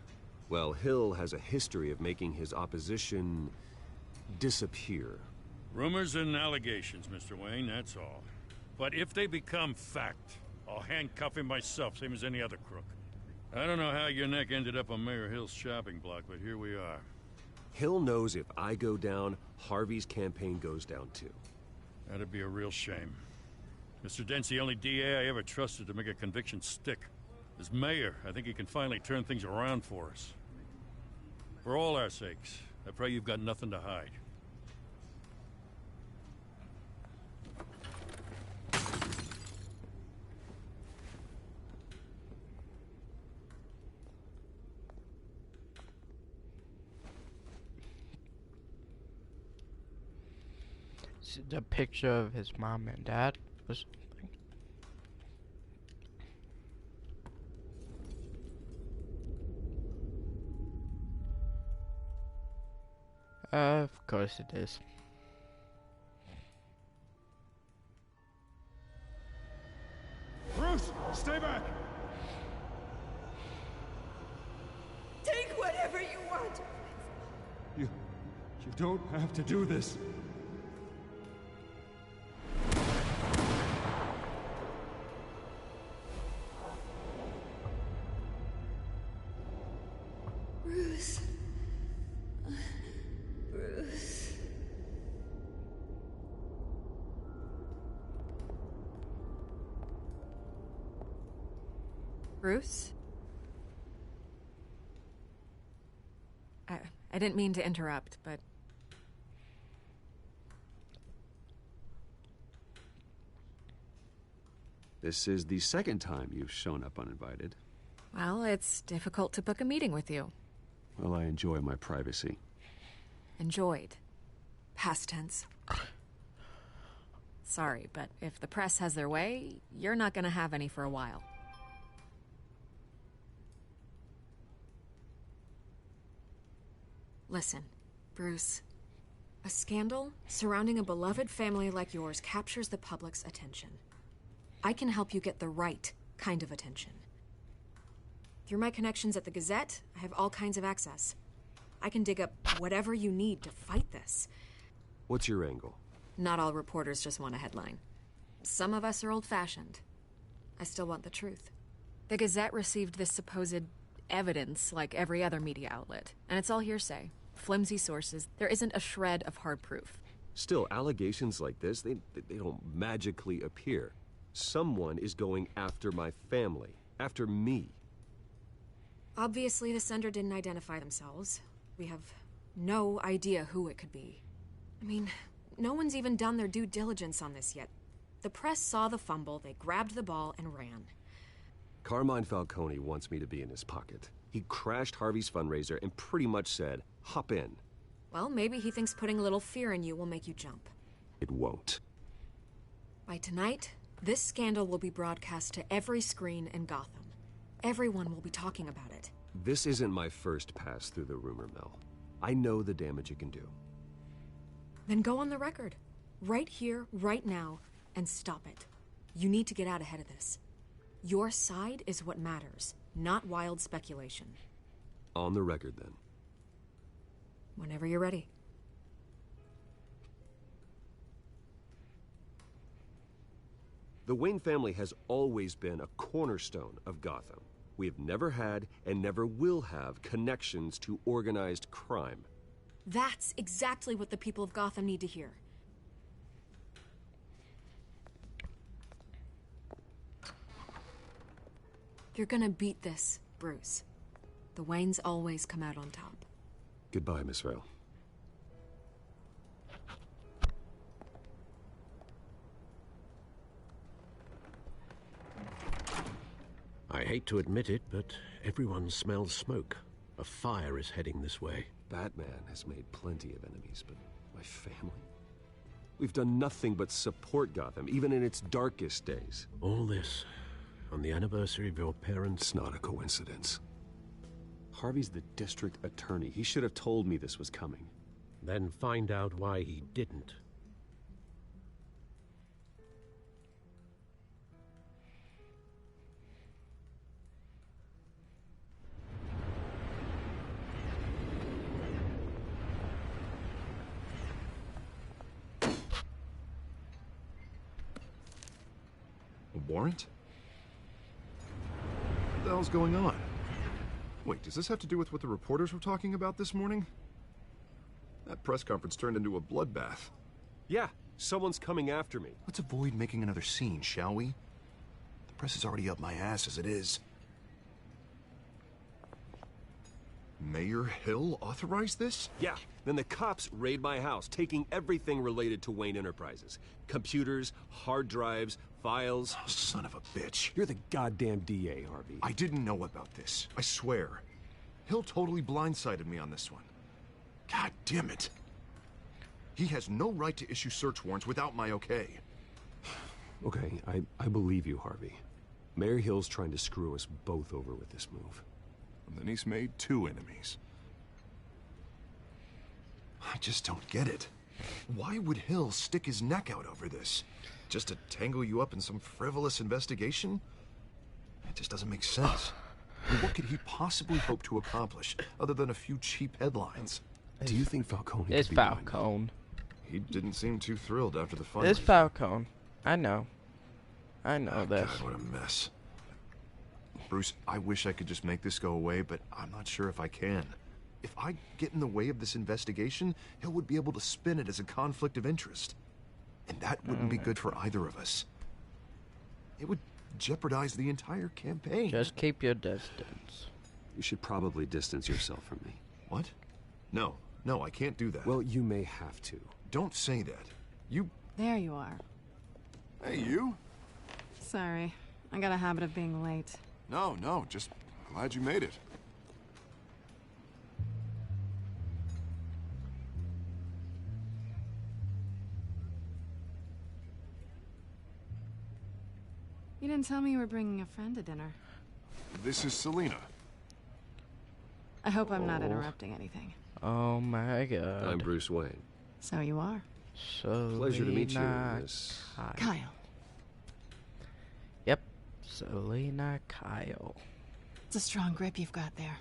Well, Hill has a history of making his opposition disappear. Rumors and allegations, Mr. Wayne, that's all. But if they become fact, I'll handcuff him myself, same as any other crook. I don't know how your neck ended up on Mayor Hill's shopping block, but here we are. Hill knows if I go down, Harvey's campaign goes down too. That'd be a real shame. Mr. Dent's the only DA I ever trusted to make a conviction stick. As mayor, I think he can finally turn things around for us. For all our sakes, I pray you've got nothing to hide. The picture of his mom and dad was something. Of course it is. Bruce, stay back! Take whatever you want. You don't have to do this. Bruce. Bruce. Bruce? I didn't mean to interrupt, but... This is the second time you've shown up uninvited. Well, it's difficult to book a meeting with you. Well, I enjoy my privacy. Enjoyed. Past tense. Sorry, but if the press has their way, you're not gonna have any for a while. Listen, Bruce. A scandal surrounding a beloved family like yours captures the public's attention. I can help you get the right kind of attention. Through my connections at the Gazette, I have all kinds of access. I can dig up whatever you need to fight this. What's your angle? Not all reporters just want a headline. Some of us are old-fashioned. I still want the truth. The Gazette received this supposed evidence like every other media outlet, and it's all hearsay. Flimsy sources. There isn't a shred of hard proof. Still, allegations like this, they don't magically appear. Someone is going after my family. After me. Obviously, the sender didn't identify themselves. We have no idea who it could be. I mean, no one's even done their due diligence on this yet. The press saw the fumble, they grabbed the ball and ran. Carmine Falcone wants me to be in his pocket. He crashed Harvey's fundraiser and pretty much said, hop in. Well, maybe he thinks putting a little fear in you will make you jump. It won't. By tonight, this scandal will be broadcast to every screen in Gotham. Everyone will be talking about it. This isn't my first pass through the rumor mill. I know the damage it can do. Then go on the record. Right here, right now, and stop it. You need to get out ahead of this. Your side is what matters, not wild speculation. On the record, then. Whenever you're ready. The Wayne family has always been a cornerstone of Gotham. We have never had and never will have connections to organized crime. That's exactly what the people of Gotham need to hear. You're gonna beat this, Bruce. The Waynes always come out on top. Goodbye, Miss Vale. I hate to admit it, but everyone smells smoke. A fire is heading this way. Batman has made plenty of enemies, but my family? We've done nothing but support Gotham, even in its darkest days. All this on the anniversary of your parents'... It's not a coincidence. Harvey's the district attorney. He should have told me this was coming. Then find out why he didn't. warrant? What the hell's going on? Wait, does this have to do with what the reporters were talking about this morning? That press conference turned into a bloodbath. Yeah, someone's coming after me. Let's avoid making another scene, shall we? The press is already up my ass as it is. Mayor Hill authorized this? Yeah, then the cops raid my house, taking everything related to Wayne Enterprises. Computers, hard drives, files. Oh, son of a bitch. You're the goddamn DA, Harvey. I didn't know about this. I swear. Hill totally blindsided me on this one. God damn it. He has no right to issue search warrants without my okay. Okay, I believe you, Harvey. Mayor Hill's trying to screw us both over with this move. And then he's made 2 enemies. I just don't get it. Why would Hill stick his neck out over this? Just to tangle you up in some frivolous investigation? It just doesn't make sense. I mean, what could he possibly hope to accomplish other than a few cheap headlines? Do you think Falcone It's could be behind Falcone. He didn't seem too thrilled after the fight. It's Falcone. I know this. God, what a mess. Bruce, I wish I could just make this go away, but I'm not sure if I can. If I get in the way of this investigation, Hill would be able to spin it as a conflict of interest. And that wouldn't be good for either of us. It would jeopardize the entire campaign. Just keep your distance. You should probably distance yourself from me. What? No, I can't do that. Well, you may have to. Don't say that. You... There you are. Hey, you? Sorry. I got a habit of being late. No, just glad you made it. You didn't tell me you were bringing a friend to dinner. This is Selina. I hope I'm not interrupting anything. Oh my god. I'm Bruce Wayne. So you are. Pleasure to meet you, Miss Kyle. Yep, Selina Kyle. It's a strong grip you've got there.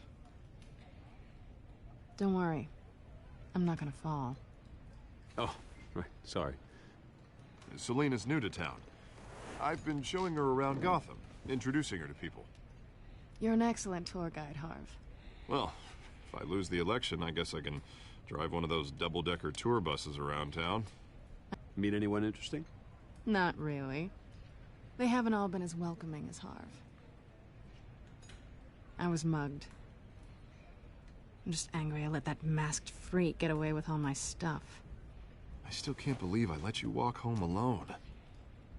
Don't worry. I'm not gonna fall. Oh, right. Sorry. Selina's new to town. I've been showing her around Gotham, introducing her to people. You're an excellent tour guide, Harv. Well, if I lose the election, I guess I can drive one of those double-decker tour buses around town. Meet anyone interesting? Not really. They haven't all been as welcoming as Harv. I was mugged. I'm just angry I let that masked freak get away with all my stuff. I still can't believe I let you walk home alone.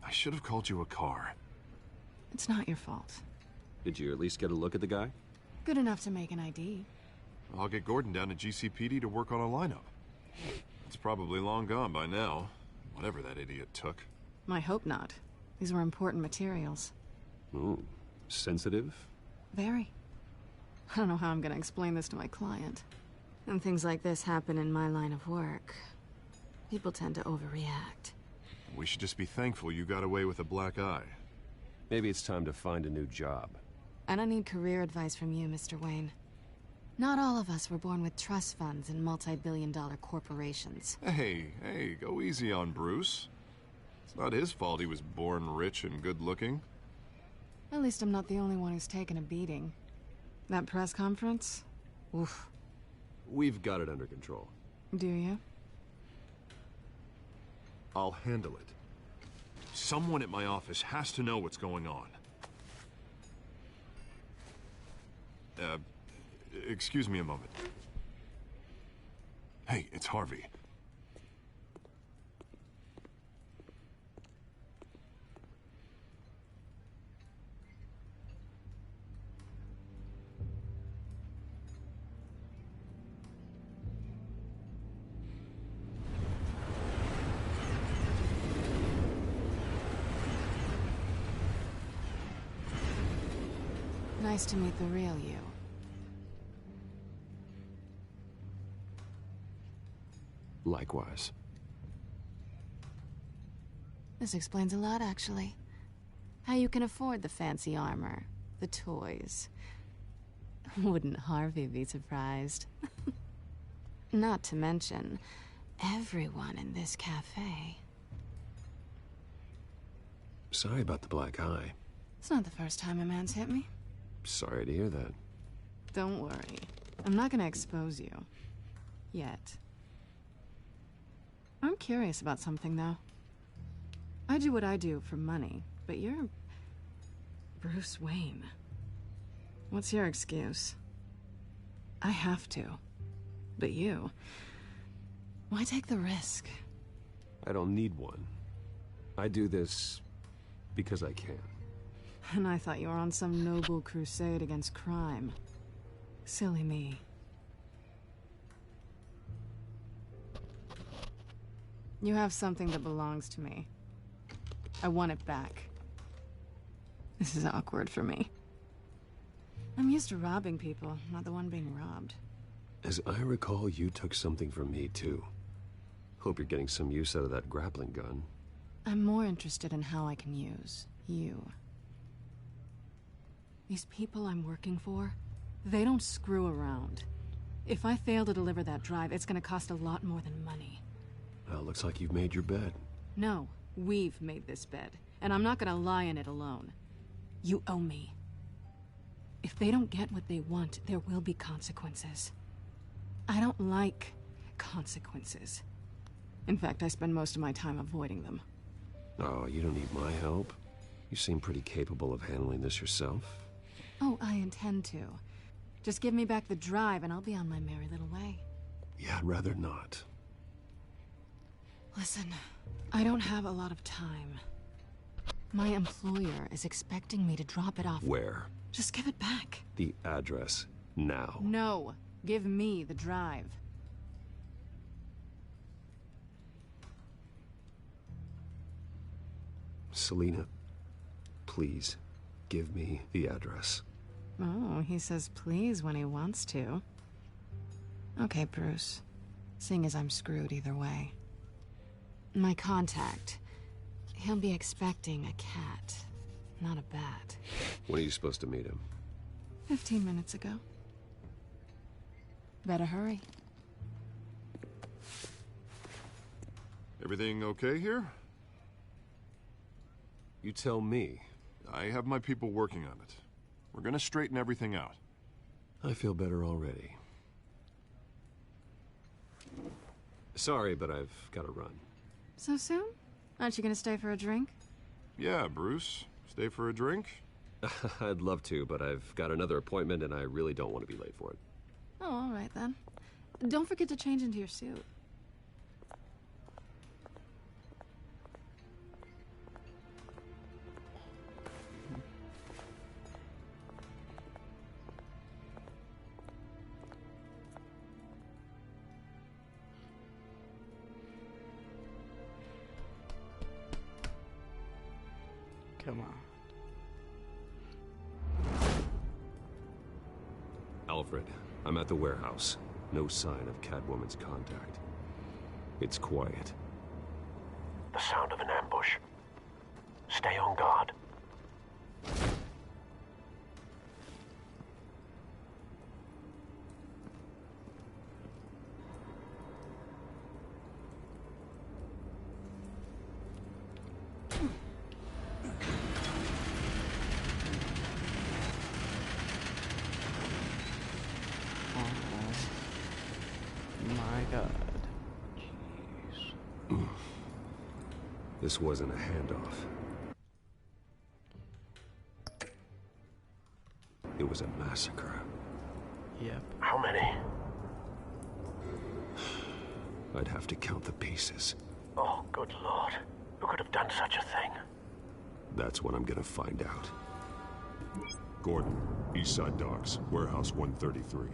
I should have called you a car. It's not your fault. Did you at least get a look at the guy? Good enough to make an ID. I'll get Gordon down to GCPD to work on a lineup. It's probably long gone by now, whatever that idiot took. I hope not. These were important materials. Ooh, sensitive? Very. I don't know how I'm gonna explain this to my client. And things like this happen in my line of work. People tend to overreact. We should just be thankful you got away with a black eye. Maybe it's time to find a new job. I don't need career advice from you, Mr. Wayne. Not all of us were born with trust funds and multi-billion-dollar corporations. Hey, go easy on Bruce. It's not his fault he was born rich and good-looking. At least I'm not the only one who's taken a beating. That press conference? Oof. We've got it under control. Do you? I'll handle it. Someone at my office has to know what's going on. Excuse me a moment. Hey, it's Harvey. Nice to meet the real you. Likewise. This explains a lot, actually. How you can afford the fancy armor, the toys. Wouldn't Harvey be surprised? Not to mention, everyone in this cafe. Sorry about the black eye. It's not the first time a man's hit me. Sorry to hear that. Don't worry. I'm not gonna expose you. Yet. I'm curious about something, though. I do what I do for money, but you're... Bruce Wayne. What's your excuse? I have to. But you... Why take the risk? I don't need one. I do this because I can. And I thought you were on some noble crusade against crime. Silly me. You have something that belongs to me. I want it back. This is awkward for me. I'm used to robbing people, not the one being robbed. As I recall, you took something from me, too. Hope you're getting some use out of that grappling gun. I'm more interested in how I can use you. These people I'm working for, they don't screw around. If I fail to deliver that drive, it's gonna cost a lot more than money. Well, looks like you've made your bed. No, we've made this bed, and I'm not gonna lie in it alone. You owe me. If they don't get what they want, there will be consequences. I don't like consequences. In fact, I spend most of my time avoiding them. Oh, you don't need my help. You seem pretty capable of handling this yourself. Oh, I intend to. Just give me back the drive and I'll be on my merry little way. Yeah, I'd rather not. Listen, I don't have a lot of time. My employer is expecting me to drop it off. Where? Just give it back. The address, now. No, give me the drive. Selina, please, give me the address. Oh, he says please when he wants to. Okay, Bruce. Seeing as I'm screwed either way. My contact. He'll be expecting a cat, not a bat. When are you supposed to meet him? 15 minutes ago. Better hurry. Everything okay here? You tell me. I have my people working on it. We're gonna straighten everything out. I feel better already. Sorry, but I've got to run. So soon? Aren't you gonna stay for a drink? Yeah, Bruce. Stay for a drink? I'd love to, but I've got another appointment and I really don't want to be late for it. Oh, all right then. Don't forget to change into your suit. Come on. Alfred, I'm at the warehouse. No sign of Catwoman's contact. It's quiet. The sound of an ambush. Stay on guard. My God. Jeez. This wasn't a handoff. It was a massacre. Yep. How many? I'd have to count the pieces. Oh, good Lord. Who could have done such a thing? That's what I'm gonna find out. Gordon, Eastside Docks, Warehouse 133.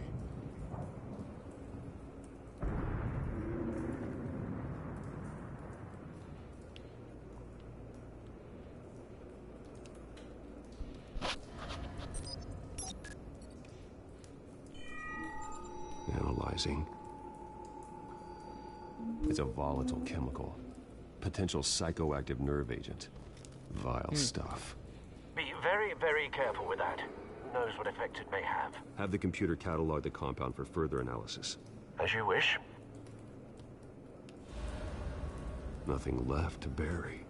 Analyzing. It's a volatile chemical. Potential psychoactive nerve agent. Vile stuff. Be very, very careful with that. Who knows what effect it may have? Have the computer catalog the compound for further analysis. As you wish. Nothing left to bury.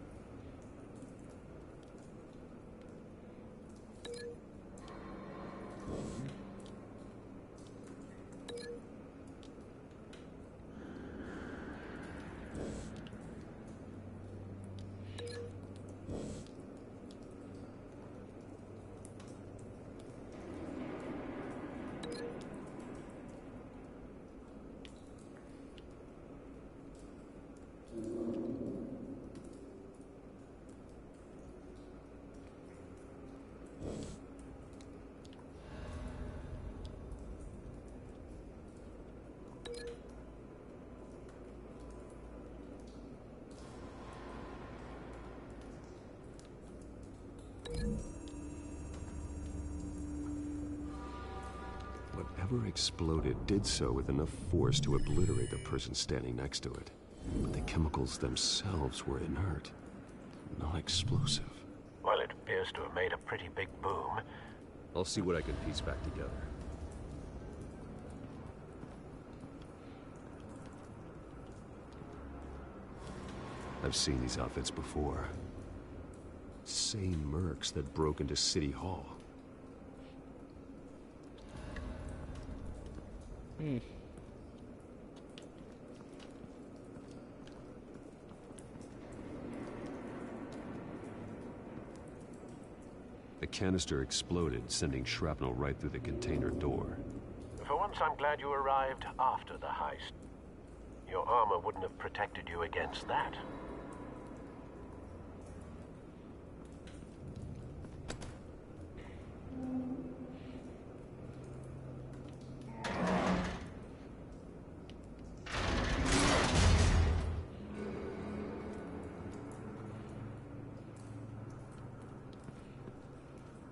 Whatever exploded did so with enough force to obliterate the person standing next to it. But the chemicals themselves were inert, not explosive. Well, it appears to have made a pretty big boom. I'll see what I can piece back together. I've seen these outfits before. Same mercs that broke into City Hall. The canister exploded, sending shrapnel right through the container door. For once, I'm glad you arrived after the heist. Your armor wouldn't have protected you against that.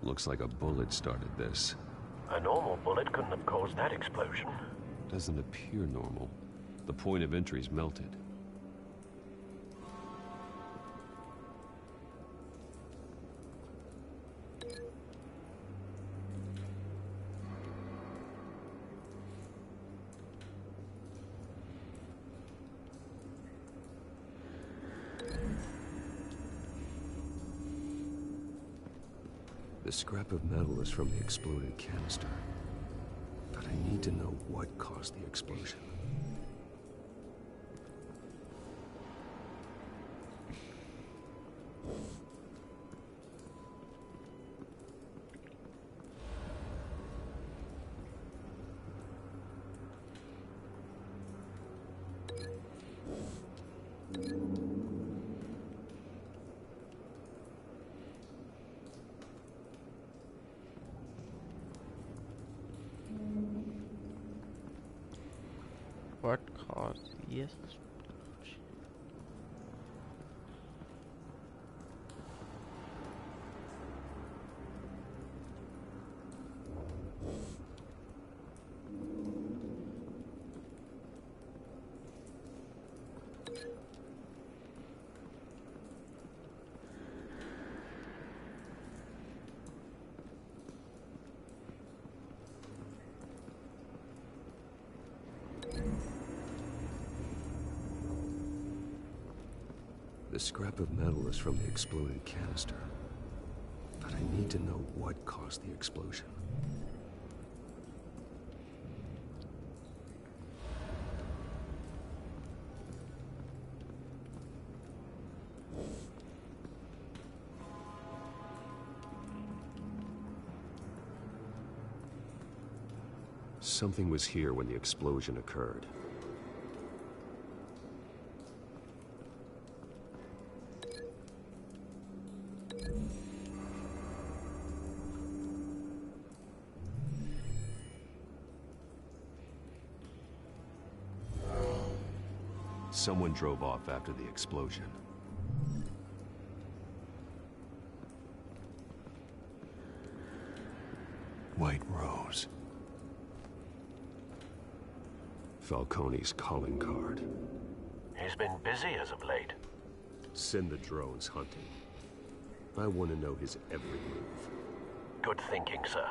Looks like a bullet started this. A normal bullet couldn't have caused that explosion. Doesn't appear normal. The point of entry's melted. The scrap of metal is from the exploded canister. But I need to know what caused the explosion. What caused the explosion? The scrap of metal is from the exploded canister. But I need to know what caused the explosion. Something was here when the explosion occurred. Someone drove off after the explosion. White Rose. Falcone's calling card. He's been busy as of late. Send the drones hunting. I want to know his every move. Good thinking, sir.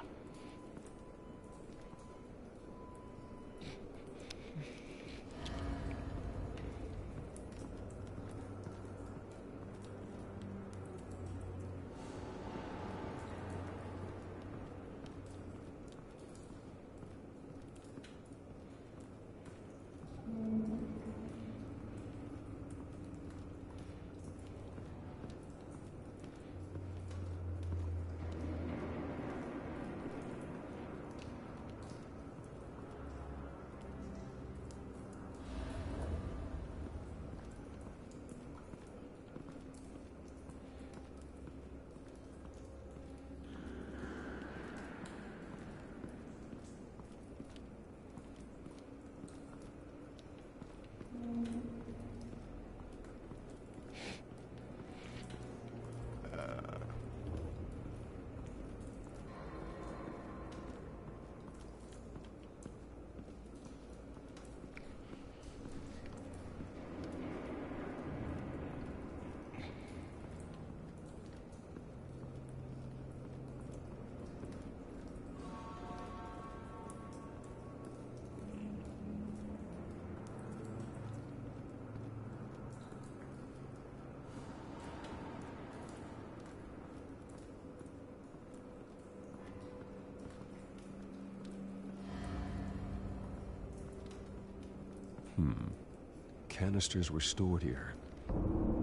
Canisters were stored here.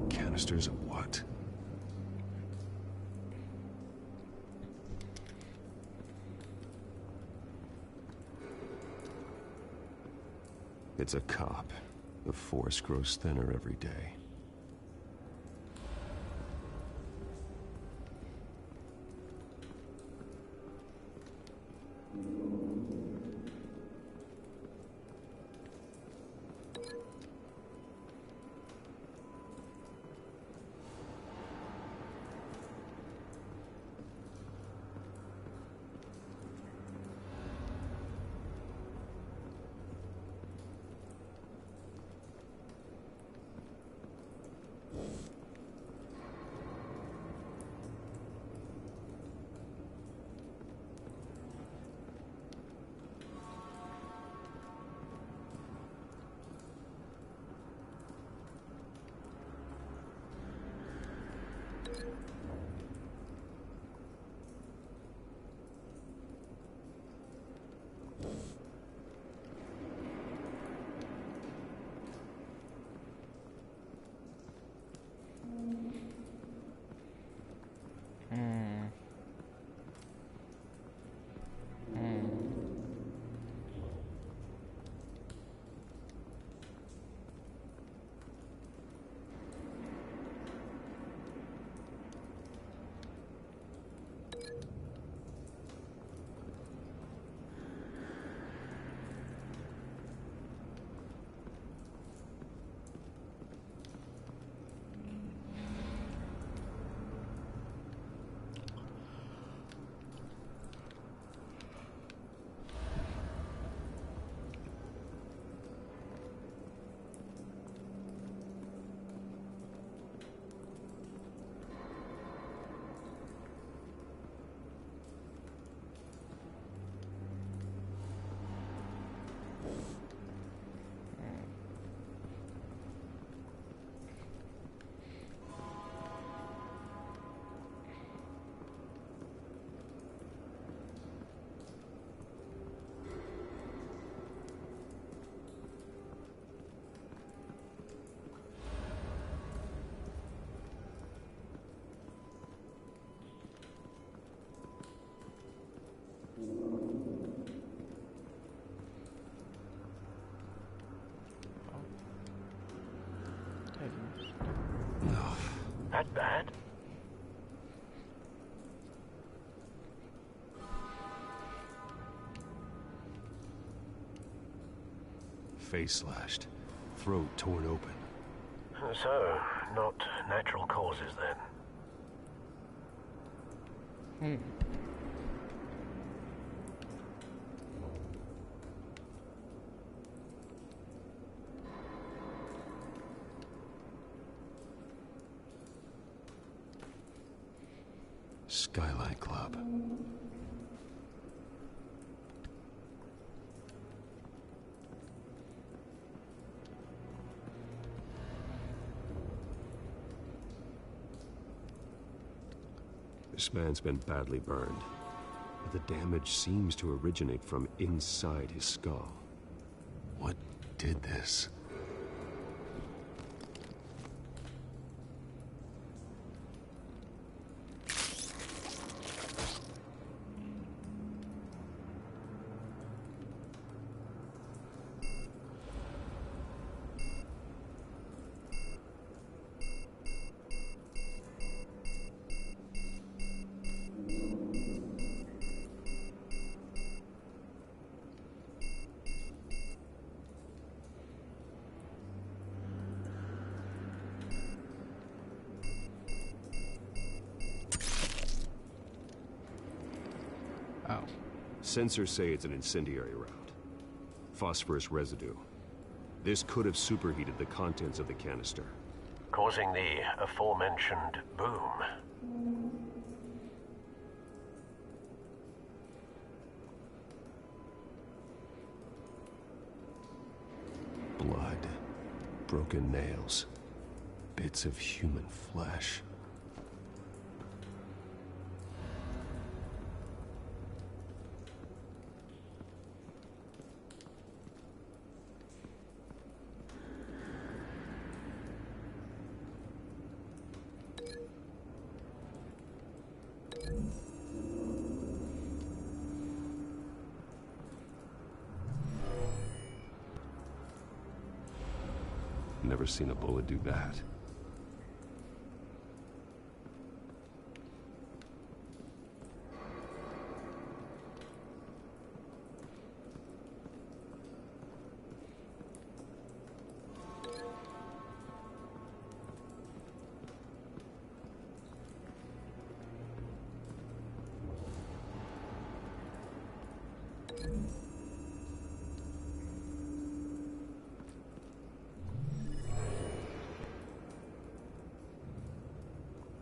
Canisters of what? It's a cop. The force grows thinner every day. That bad? Face slashed, throat torn open. So, not natural causes then? Skylight Club. This man's been badly burned, but the damage seems to originate from inside his skull. What did this? Sensors say it's an incendiary route. Phosphorus residue. This could have superheated the contents of the canister, Causing the aforementioned boom. Blood, broken nails, bits of human flesh. Never seen a bullet do that.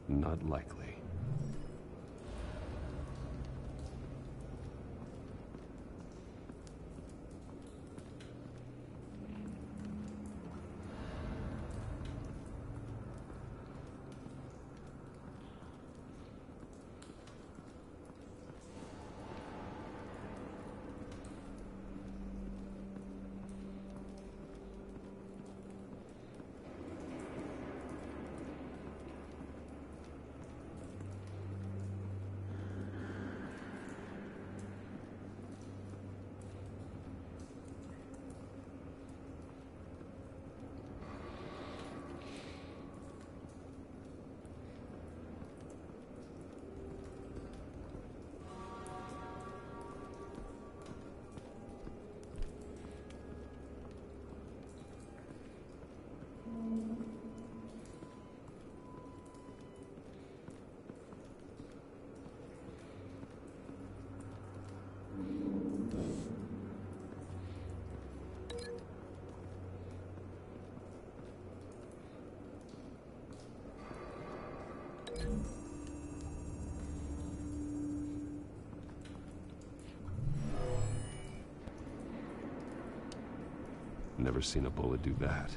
Not likely. Never seen a bullet do that.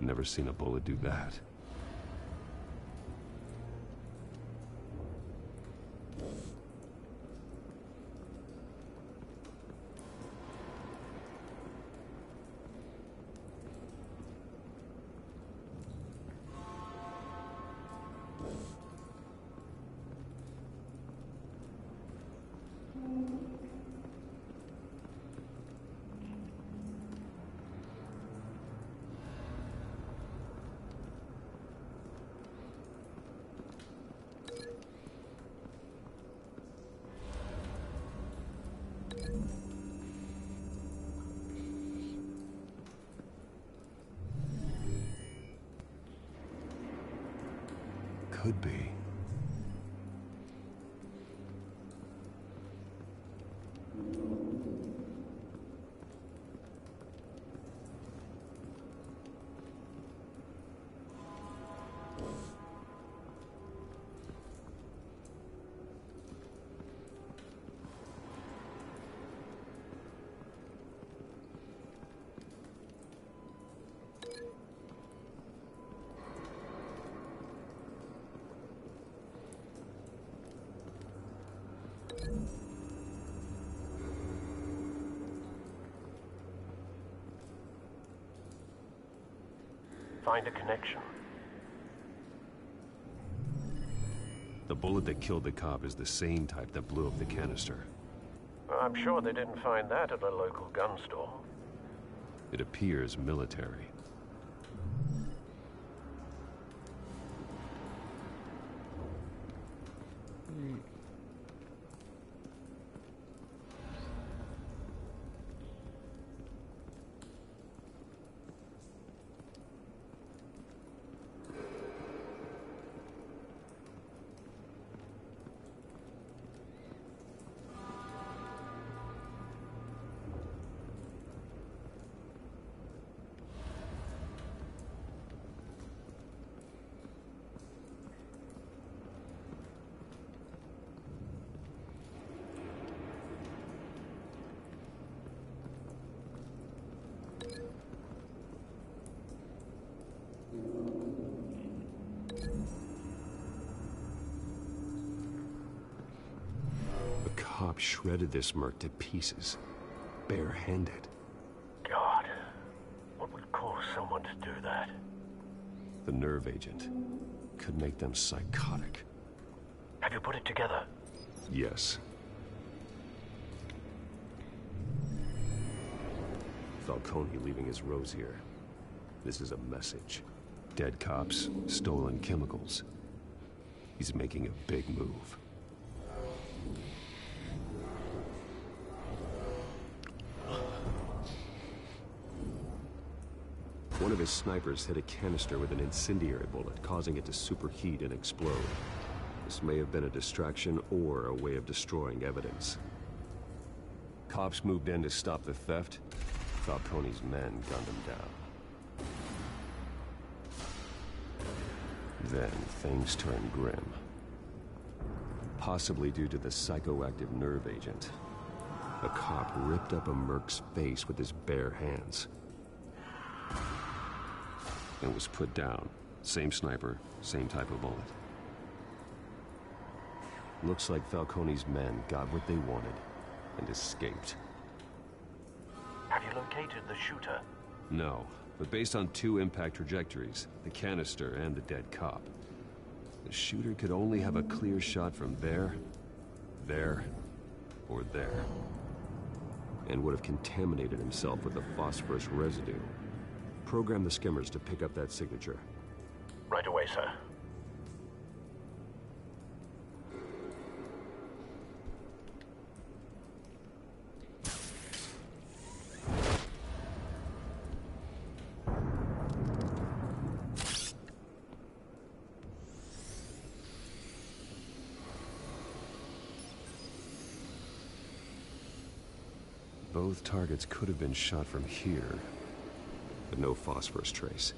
Never seen a bullet do that. Could be. Find a connection. The bullet that killed the cop is the same type that blew up the canister. I'm sure they didn't find that at a local gun store. It appears military. cop shredded this merc to pieces, barehanded. God, what would cause someone to do that? The nerve agent could make them psychotic. Have you put it together? Yes. Falcone leaving his rose here. This is a message. Dead cops, stolen chemicals. He's making a big move. One of his snipers hit a canister with an incendiary bullet, causing it to superheat and explode. This may have been a distraction or a way of destroying evidence. Cops moved in to stop the theft. Falcone's men gunned him down. Then things turned grim. Possibly due to the psychoactive nerve agent. A cop ripped up a merc's face with his bare hands. And was put down. Same sniper, same type of bullet. Looks like Falcone's men got what they wanted and escaped. Have you located the shooter? No, but based on 2 impact trajectories, the canister and the dead cop, the shooter could only have a clear shot from there, or there. And would have contaminated himself with the phosphorus residue. Program the skimmers to pick up that signature. Right away, sir. Both targets could have been shot from here, but no phosphorus trace.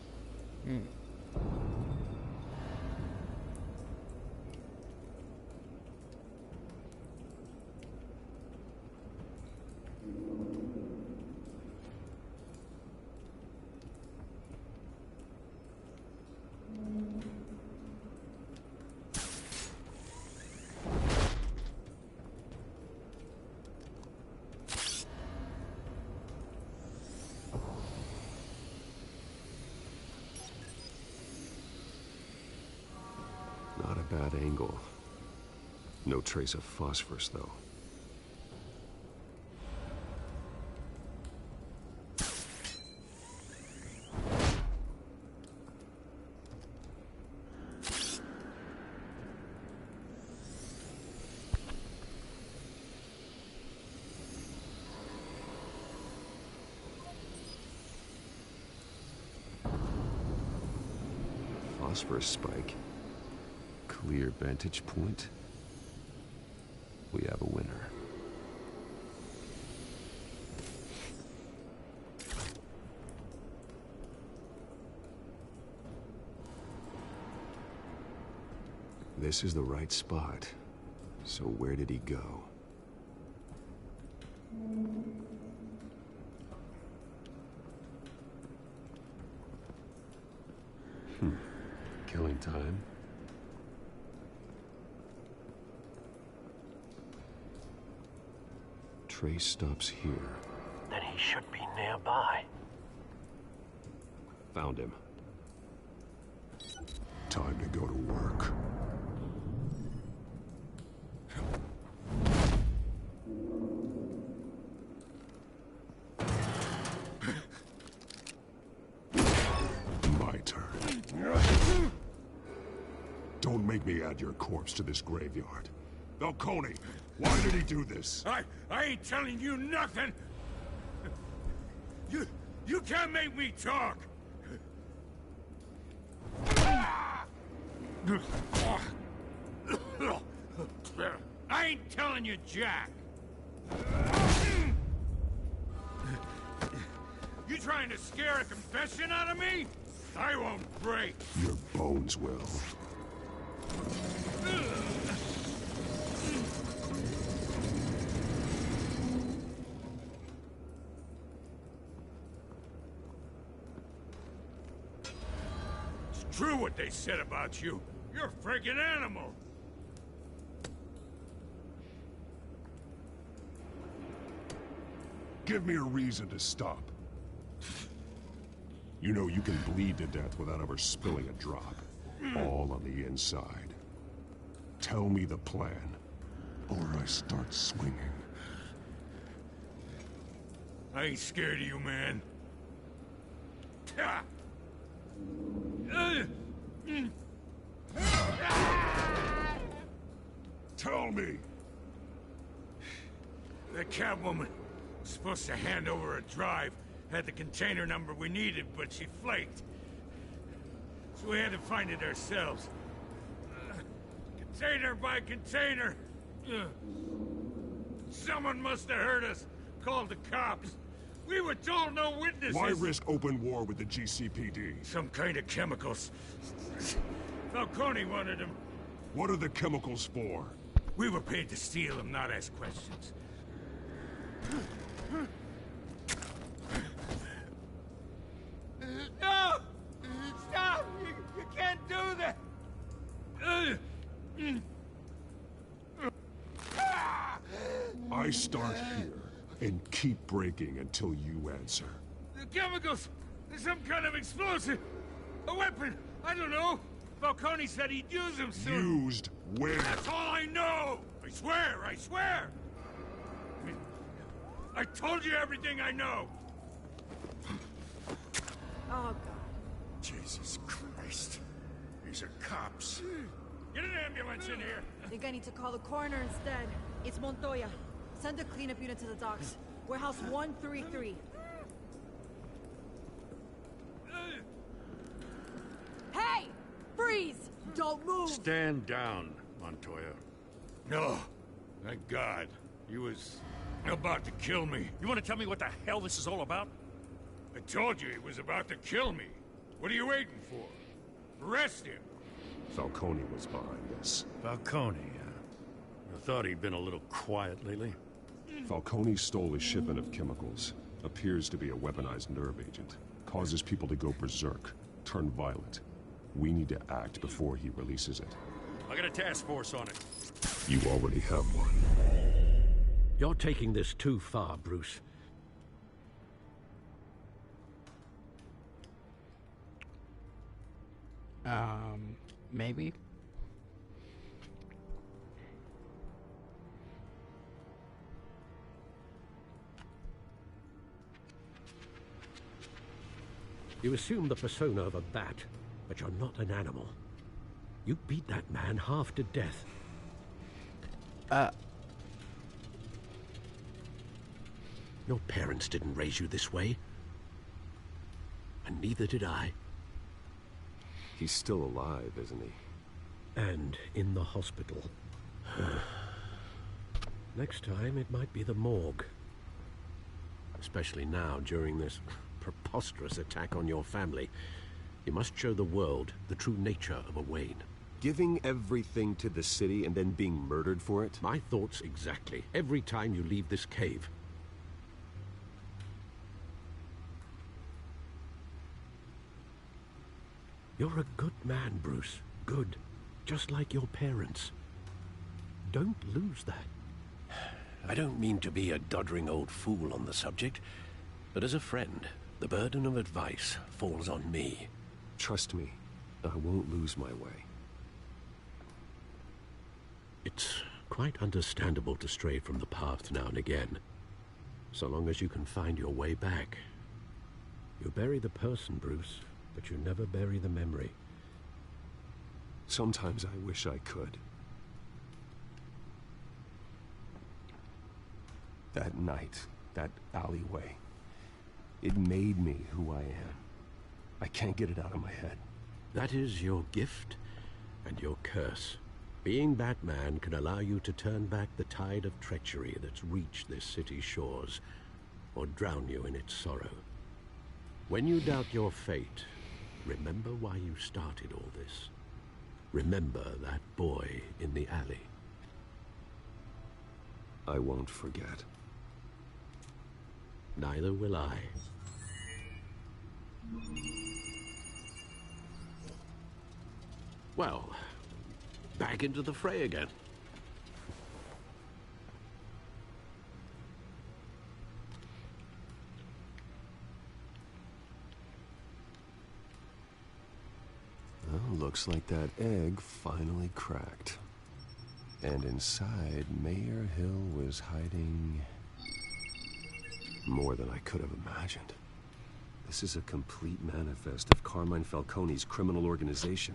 Not a bad angle. No trace of phosphorus, though. Phosphorus spike. Clear vantage point. We have a winner. This is the right spot. So where did he go? Killing time. Trace stops here. Then he should be nearby. Found him. Time to go to work. My turn. Don't make me add your corpse to this graveyard. Falcone, why did he do this? I ain't telling you nothing! You can't make me talk! I ain't telling you jack! You trying to scare a confession out of me? I won't break! Your bones will. It's true what they said about you. You're a friggin' animal. Give me a reason to stop. You know you can bleed to death without ever spilling a drop. All on the inside. Tell me the plan, or I start swinging. I ain't scared of you, man. Tell me! The Catwoman was supposed to hand over a drive, had the container number we needed, but she flaked. So we had to find it ourselves. Container by container. Someone must have heard us, called the cops. We were told no witnesses. Why risk open war with the GCPD? Some kind of chemicals. Falcone wanted them. What are the chemicals for? We were paid to steal them, not ask questions. No! Stop! You can't do that! I start here and keep breaking until you answer. The chemicals! There's some kind of explosive! A weapon! I don't know! Falcone said he'd use them soon! Used where? That's all I know! I swear! I swear! I told you everything I know! Oh, God. Jesus Christ. These are cops. Get an ambulance in here! I think I need to call the coroner instead. It's Montoya. Send a cleanup unit to the docks. Warehouse 133. Hey! Freeze! Don't move! Stand down, Montoya. No. Thank God. He was about to kill me. You want to tell me what the hell this is all about? I told you he was about to kill me. What are you waiting for? Arrest him. Falcone was behind this. Falcone, I thought he'd been a little quiet lately. Falcone stole a shipment of chemicals. Appears to be a weaponized nerve agent. Causes people to go berserk, turn violent. We need to act before he releases it. I got a task force on it. You already have one. You're taking this too far, Bruce. Maybe. You assume the persona of a bat, but you're not an animal. You beat that man half to death. Your parents didn't raise you this way. And neither did I. He's still alive, isn't he? And in the hospital. Next time, it might be the morgue. Especially now, during this preposterous attack on your family. You must show the world the true nature of a Wayne. Giving everything to the city and then being murdered for it? My thoughts exactly. Every time you leave this cave. You're a good man, Bruce. Good. Just like your parents. Don't lose that. I don't mean to be a doddering old fool on the subject, but as a friend, the burden of advice falls on me. Trust me, I won't lose my way. It's quite understandable to stray from the path now and again, so long as you can find your way back. You bury the person, Bruce, but you never bury the memory. Sometimes I wish I could. That night, that alleyway, it made me who I am. I can't get it out of my head. That is your gift and your curse. Being Batman can allow you to turn back the tide of treachery that's reached this city's shores, or drown you in its sorrow. When you doubt your fate, remember why you started all this. Remember that boy in the alley. I won't forget. Neither will I. Well, back into the fray again. Looks like that egg finally cracked. And inside, Mayor Hill was hiding more than I could have imagined. This is a complete manifest of Carmine Falcone's criminal organization.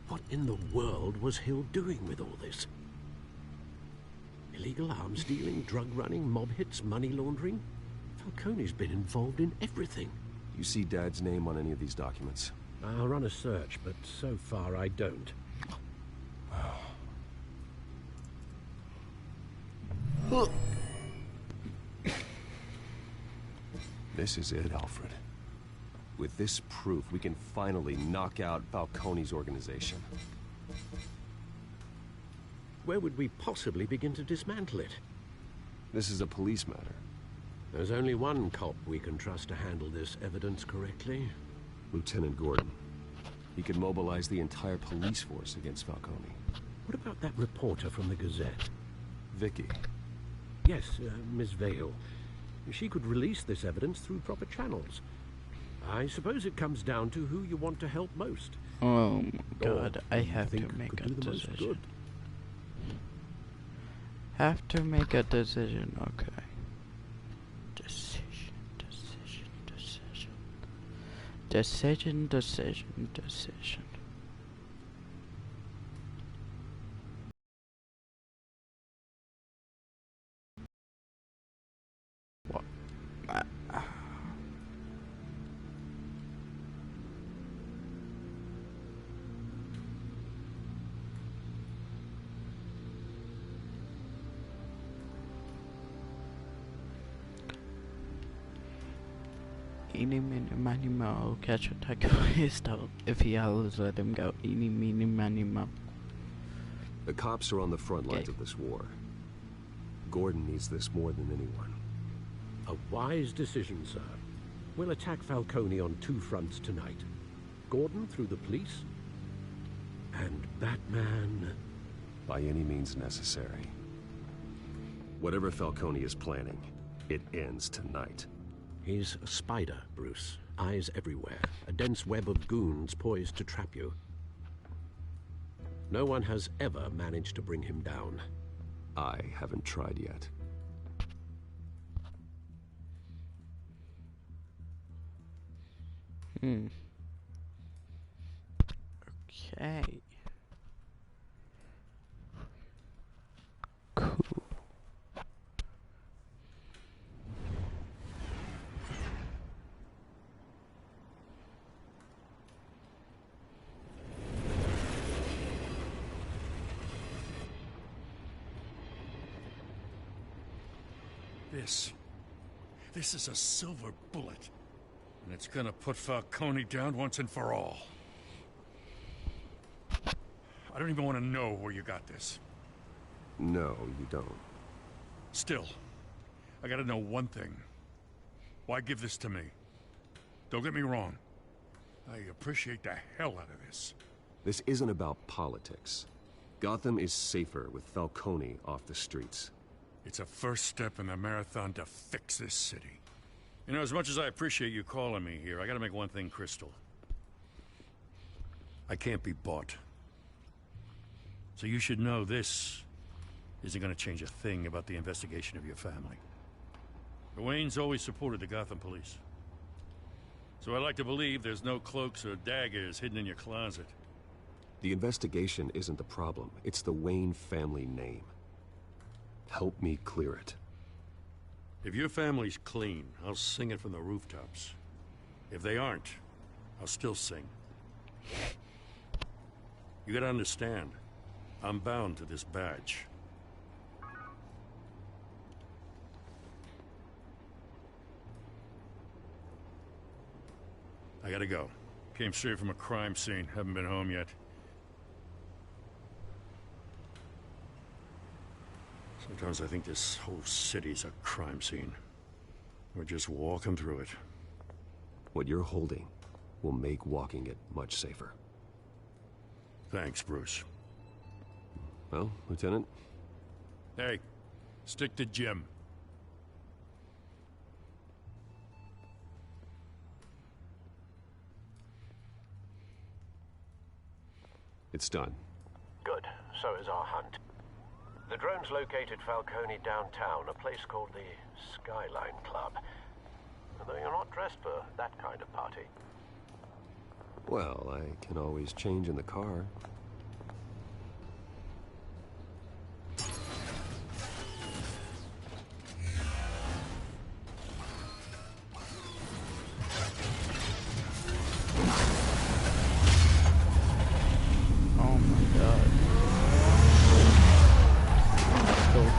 What in the world was Hill doing with all this? Illegal arms dealing, drug running, mob hits, money laundering? Falcone's been involved in everything. You see Dad's name on any of these documents? I'll run a search, but so far I don't. This is it, Alfred. With this proof, we can finally knock out Falcone's organization. Where would we possibly begin to dismantle it? This is a police matter. There's only one cop we can trust to handle this evidence correctly. Lieutenant Gordon. He could mobilize the entire police force against Falcone. What about that reporter from the Gazette? Vicky. Yes, Miss Vale. She could release this evidence through proper channels. I suppose it comes down to who you want to help most. Oh my God, I have to make a do the most decision. good. Have to make a decision, okay. Decision, decision, decision. Decision, decision, decision. What? Eeny, meeny, miny, moe, catch a tiger by his toe. If he howls, let him go. Eeny, meeny, miny, moe. The cops are on the front lines of this war. Gordon needs this more than anyone. A wise decision, sir. We'll attack Falcone on two fronts tonight. Gordon through the police, and Batman... by any means necessary. Whatever Falcone is planning, it ends tonight. He's a spider, Bruce. Eyes everywhere. A dense web of goons poised to trap you. No one has ever managed to bring him down. I haven't tried yet. Okay. Cool. This is a silver bullet. And it's gonna put Falcone down once and for all. I don't even want to know where you got this. No, you don't. Still, I gotta know one thing. Why give this to me? Don't get me wrong. I appreciate the hell out of this. This isn't about politics. Gotham is safer with Falcone off the streets. It's a first step in the marathon to fix this city. You know, as much as I appreciate you calling me here, I gotta make one thing crystal. I can't be bought. So you should know this isn't gonna change a thing about the investigation of your family. The Waynes always supported the Gotham police. So I like to believe there's no cloaks or daggers hidden in your closet. The investigation isn't the problem. It's the Wayne family name. Help me clear it. If your family's clean, I'll sing it from the rooftops. If they aren't, I'll still sing. You gotta understand, I'm bound to this badge. I gotta go. Came straight from a crime scene. Haven't been home yet. Sometimes I think this whole city's a crime scene. We're just walking through it. What you're holding will make walking it much safer. Thanks, Bruce. Well, Lieutenant? Hey, stick to Jim. It's done. Good. So is our hunt. The drones located Falcone downtown, a place called the Skyline Club. Although you're not dressed for that kind of party. Well, I can always change in the car. Oh my god. Cool.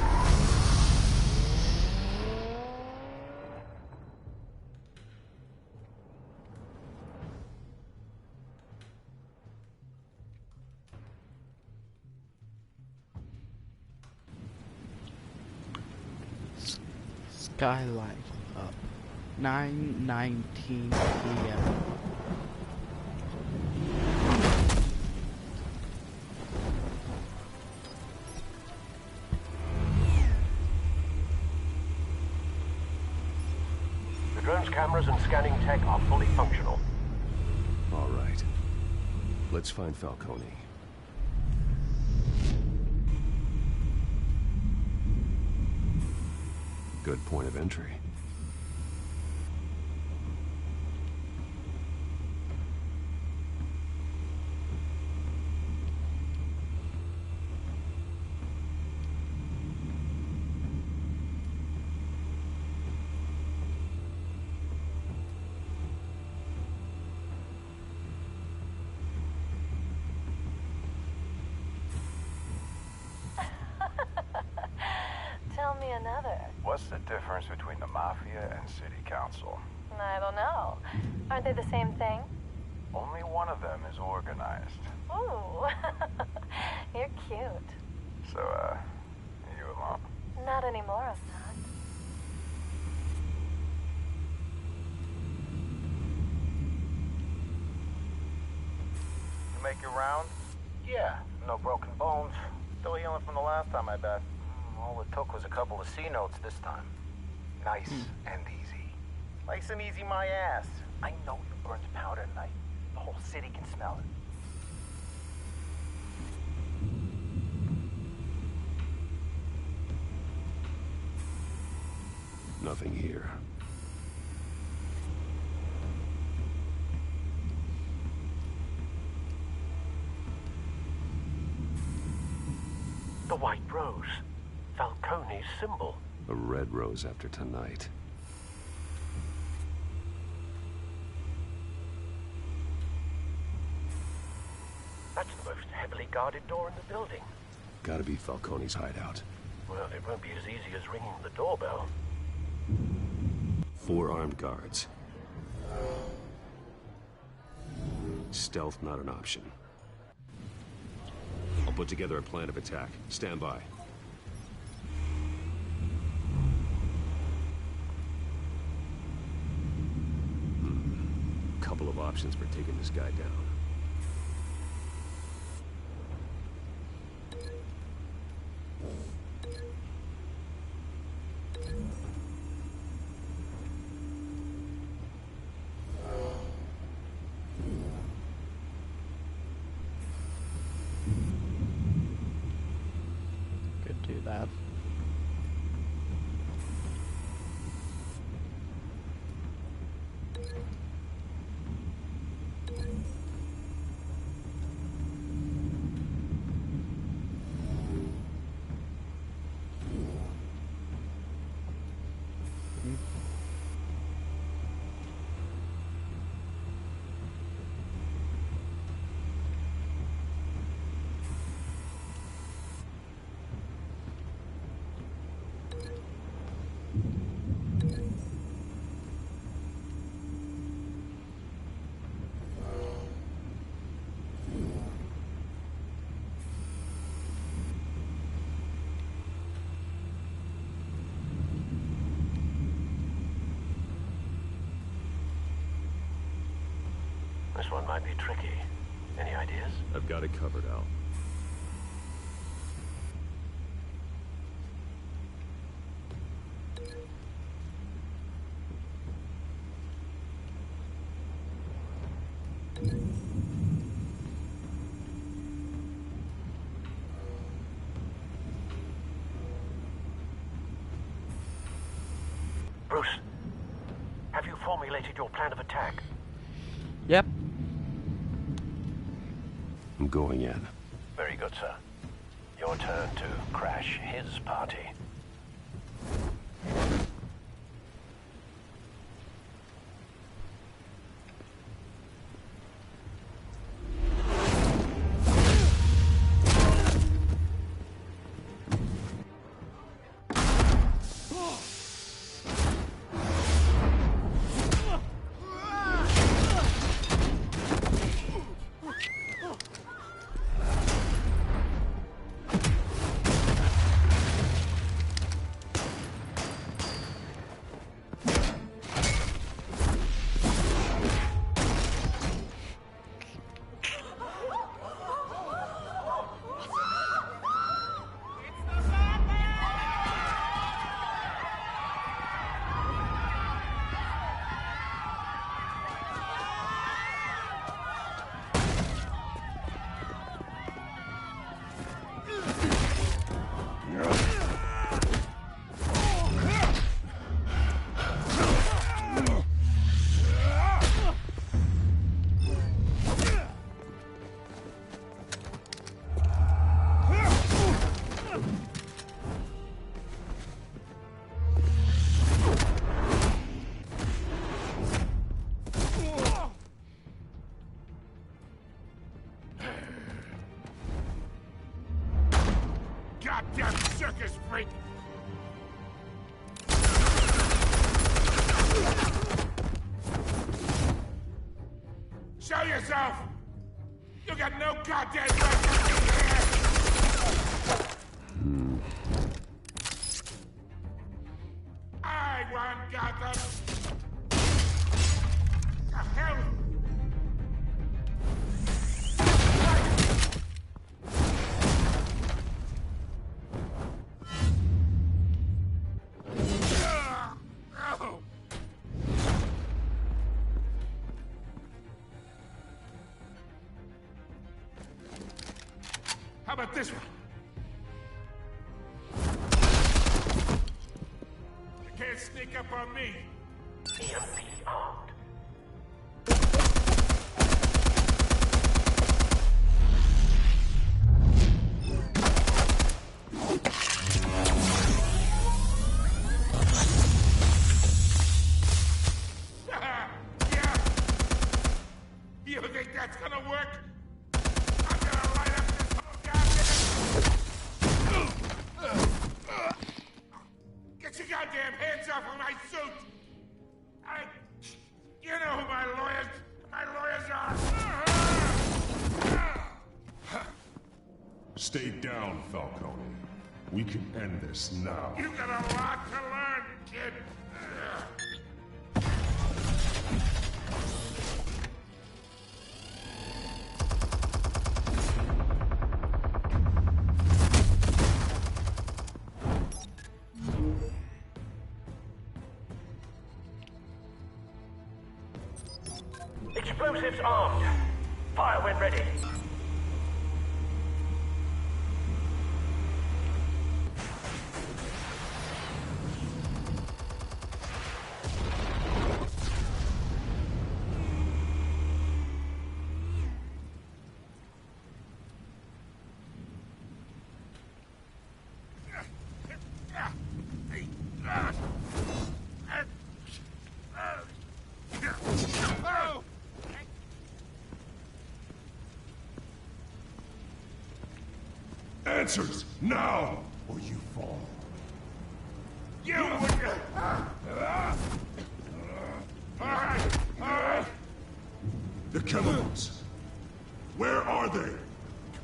Skylight up. 9:19 p.m. The drone's cameras and scanning tech are fully functional. All right. Let's find Falcone. Good point of entry. Tell me another. What's the difference between the Mafia and City Council? I don't know. Aren't they the same thing? Only one of them is organized. Ooh. You're cute. So, you alone? Not anymore, Assad. You make your rounds? Yeah, no broken bones. Still healing from the last time, I bet. All it took was a couple of C notes this time. Nice and easy. Nice and easy, my ass. I know you burned powder tonight. The whole city can smell it. Nothing here. The White Rose. Falcone's symbol. A red rose after tonight. That's the most heavily guarded door in the building. Gotta be Falcone's hideout. Well, it won't be as easy as ringing the doorbell. 4 armed guards. Stealth not an option. I'll put together a plan of attack. Stand by. Couple of options for taking this guy down. Could do that. This one might be tricky. Any ideas? I've got it covered, Al. Bruce, have you formulated your plan of attack? Yep. I'm going in. Very good, sir. Your turn to crash his party. Goddamn circus freak! Show yourself! You got no goddamn right to be here! I want Gotham! The hell? How about this one? You can't sneak up on me. EMP armed. Yeah. You think that's gonna work? I'm gonna light up this whole goddamn... Get your goddamn hands off of my suit! You know who my lawyers are! Stay down, Falcone. We can end this now. You got a lot to learn, kid! Explosives armed. Fire when ready. Answers, now, or you fall. You would... Alright. The chemicals. Where are they?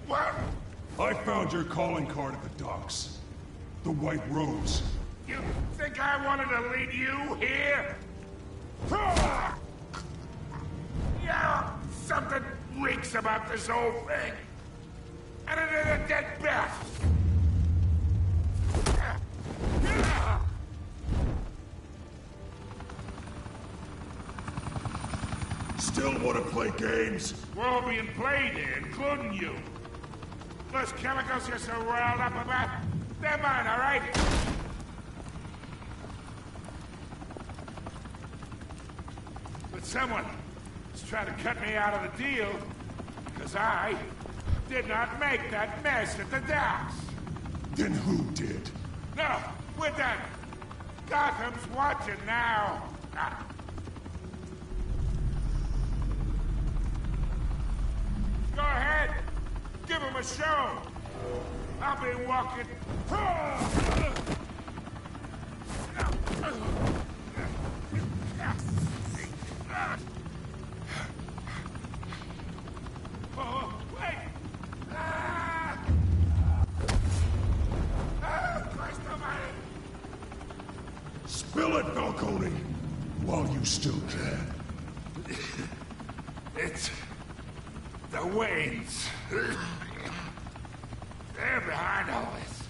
What? I found your calling card at the docks. The White Rose. You think I wanted to lead you here? Yeah, something reeks about this whole thing. And it is a dead bat. Still want to play games? We're all being played here, including you. Those chemicals you're so riled up about, they're mine, all right? Someone is trying to cut me out of the deal, because I did not make that mess at the docks. Then who did? No, we're done. Gotham's watching now. Ah. Go ahead. Give him a show. I'll be walking. Oh, wait! Ah! Ah, Christ almighty! Spill it, Falcone, while you still can. It's the Waynes. They're behind all this.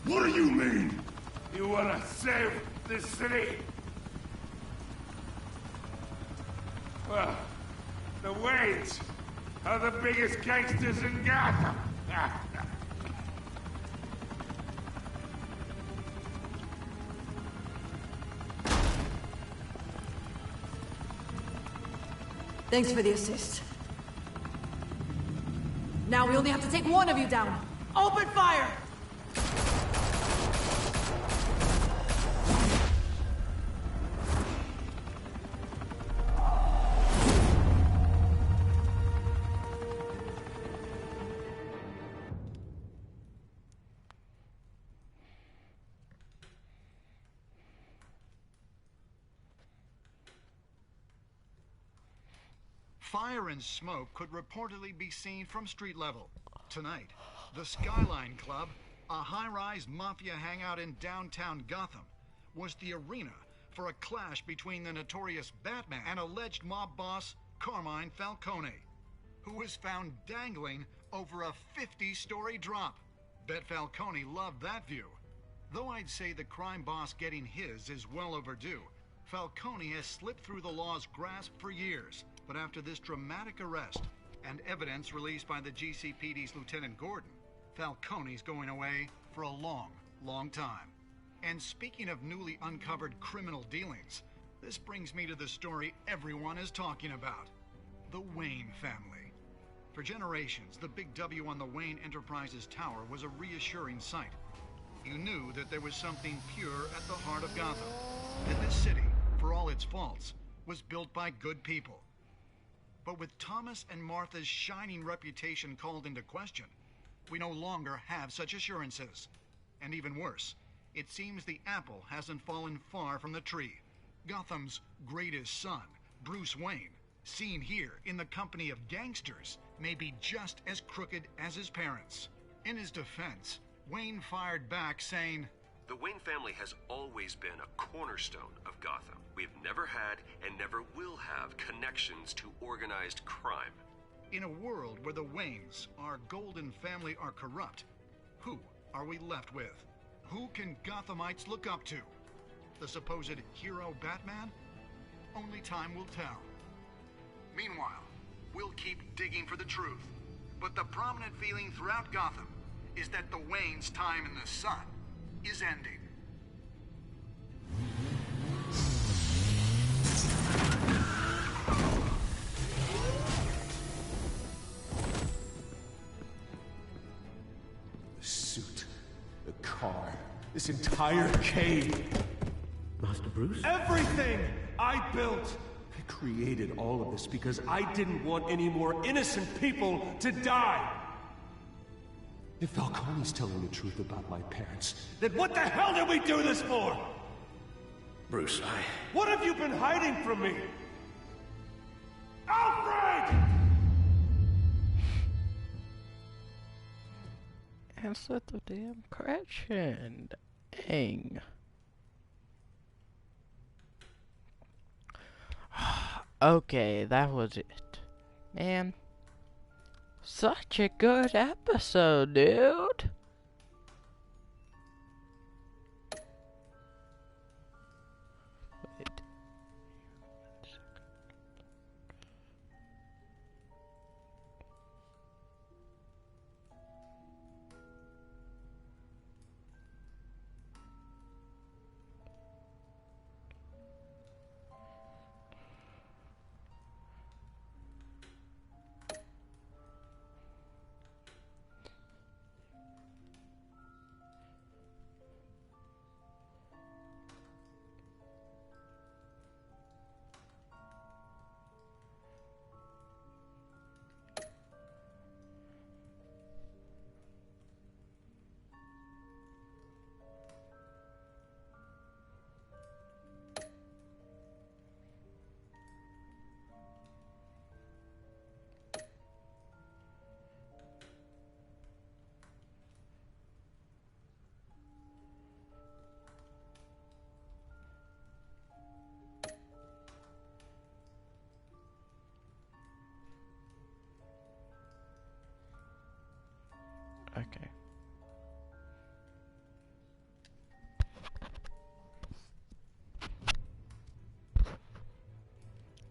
What do you mean? You wanna save this city? Well, the Waynes are the biggest gangsters in Gotham. Thanks for the assist. Now we only have to take one of you down. Open fire! Fire and smoke could reportedly be seen from street level. Tonight, the Skyline Club, a high-rise mafia hangout in downtown Gotham, was the arena for a clash between the notorious Batman and alleged mob boss Carmine Falcone, who was found dangling over a 50-story drop. Bet Falcone loved that view. Though I'd say the crime boss getting his is well overdue, Falcone has slipped through the law's grasp for years. But after this dramatic arrest and evidence released by the GCPD's Lieutenant Gordon, Falcone's going away for a long, long time. And speaking of newly uncovered criminal dealings, this brings me to the story everyone is talking about. The Wayne family. For generations, the big W on the Wayne Enterprises tower was a reassuring sight. You knew that there was something pure at the heart of Gotham. That this city, for all its faults, was built by good people. But with Thomas and Martha's shining reputation called into question, we no longer have such assurances. And even worse, it seems the apple hasn't fallen far from the tree. Gotham's greatest son, Bruce Wayne, seen here in the company of gangsters, may be just as crooked as his parents. In his defense, Wayne fired back saying, "The Wayne family has always been a cornerstone of Gotham. We've never had and never will have connections to organized crime." In a world where the Waynes, our golden family, are corrupt, who are we left with? Who can Gothamites look up to? The supposed hero Batman? Only time will tell. Meanwhile, we'll keep digging for the truth. But the prominent feeling throughout Gotham is that the Waynes' time in the sun is ending. The suit, the car, this entire cave. Master Bruce? Everything I built. I created all of this because I didn't want any more innocent people to die. If Falcone's telling the truth about my parents, then what the hell did we do this for? Bruce, What have you been hiding from me? Alfred! Answer the damn question. Dang. Okay, that was it. Man. Such a good episode, dude. Wait.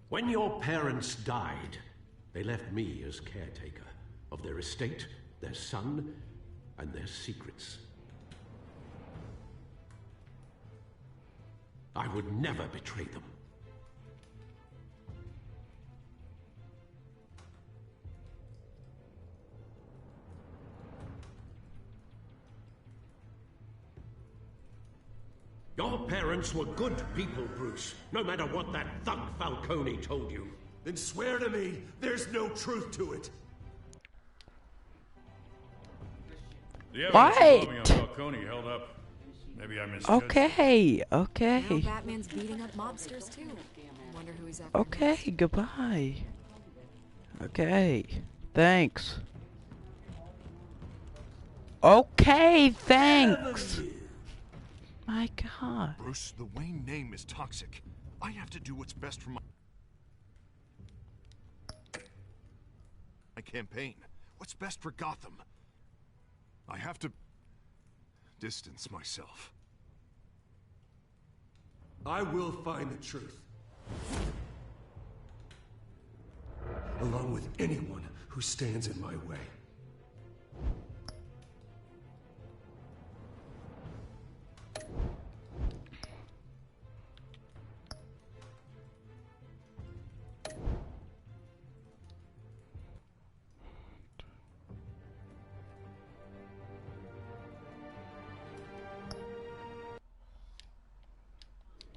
When your parents died, they left me as caretaker of their estate, their son, and their secrets. I would never betray them. Your parents were good people, Bruce, no matter what that thug Falcone told you. Then swear to me there's no truth to it. The evidence What? involving Falcone held up. Maybe I misjudged. Okay, Now okay. Batman's beating up mobsters too. Wonder who he's after. Okay, goodbye. Okay, thanks. Okay, thanks. My God. Bruce, the Wayne name is toxic. I have to do what's best for my campaign. What's best for Gotham? I have to distance myself. I will find the truth. Along with anyone who stands in my way.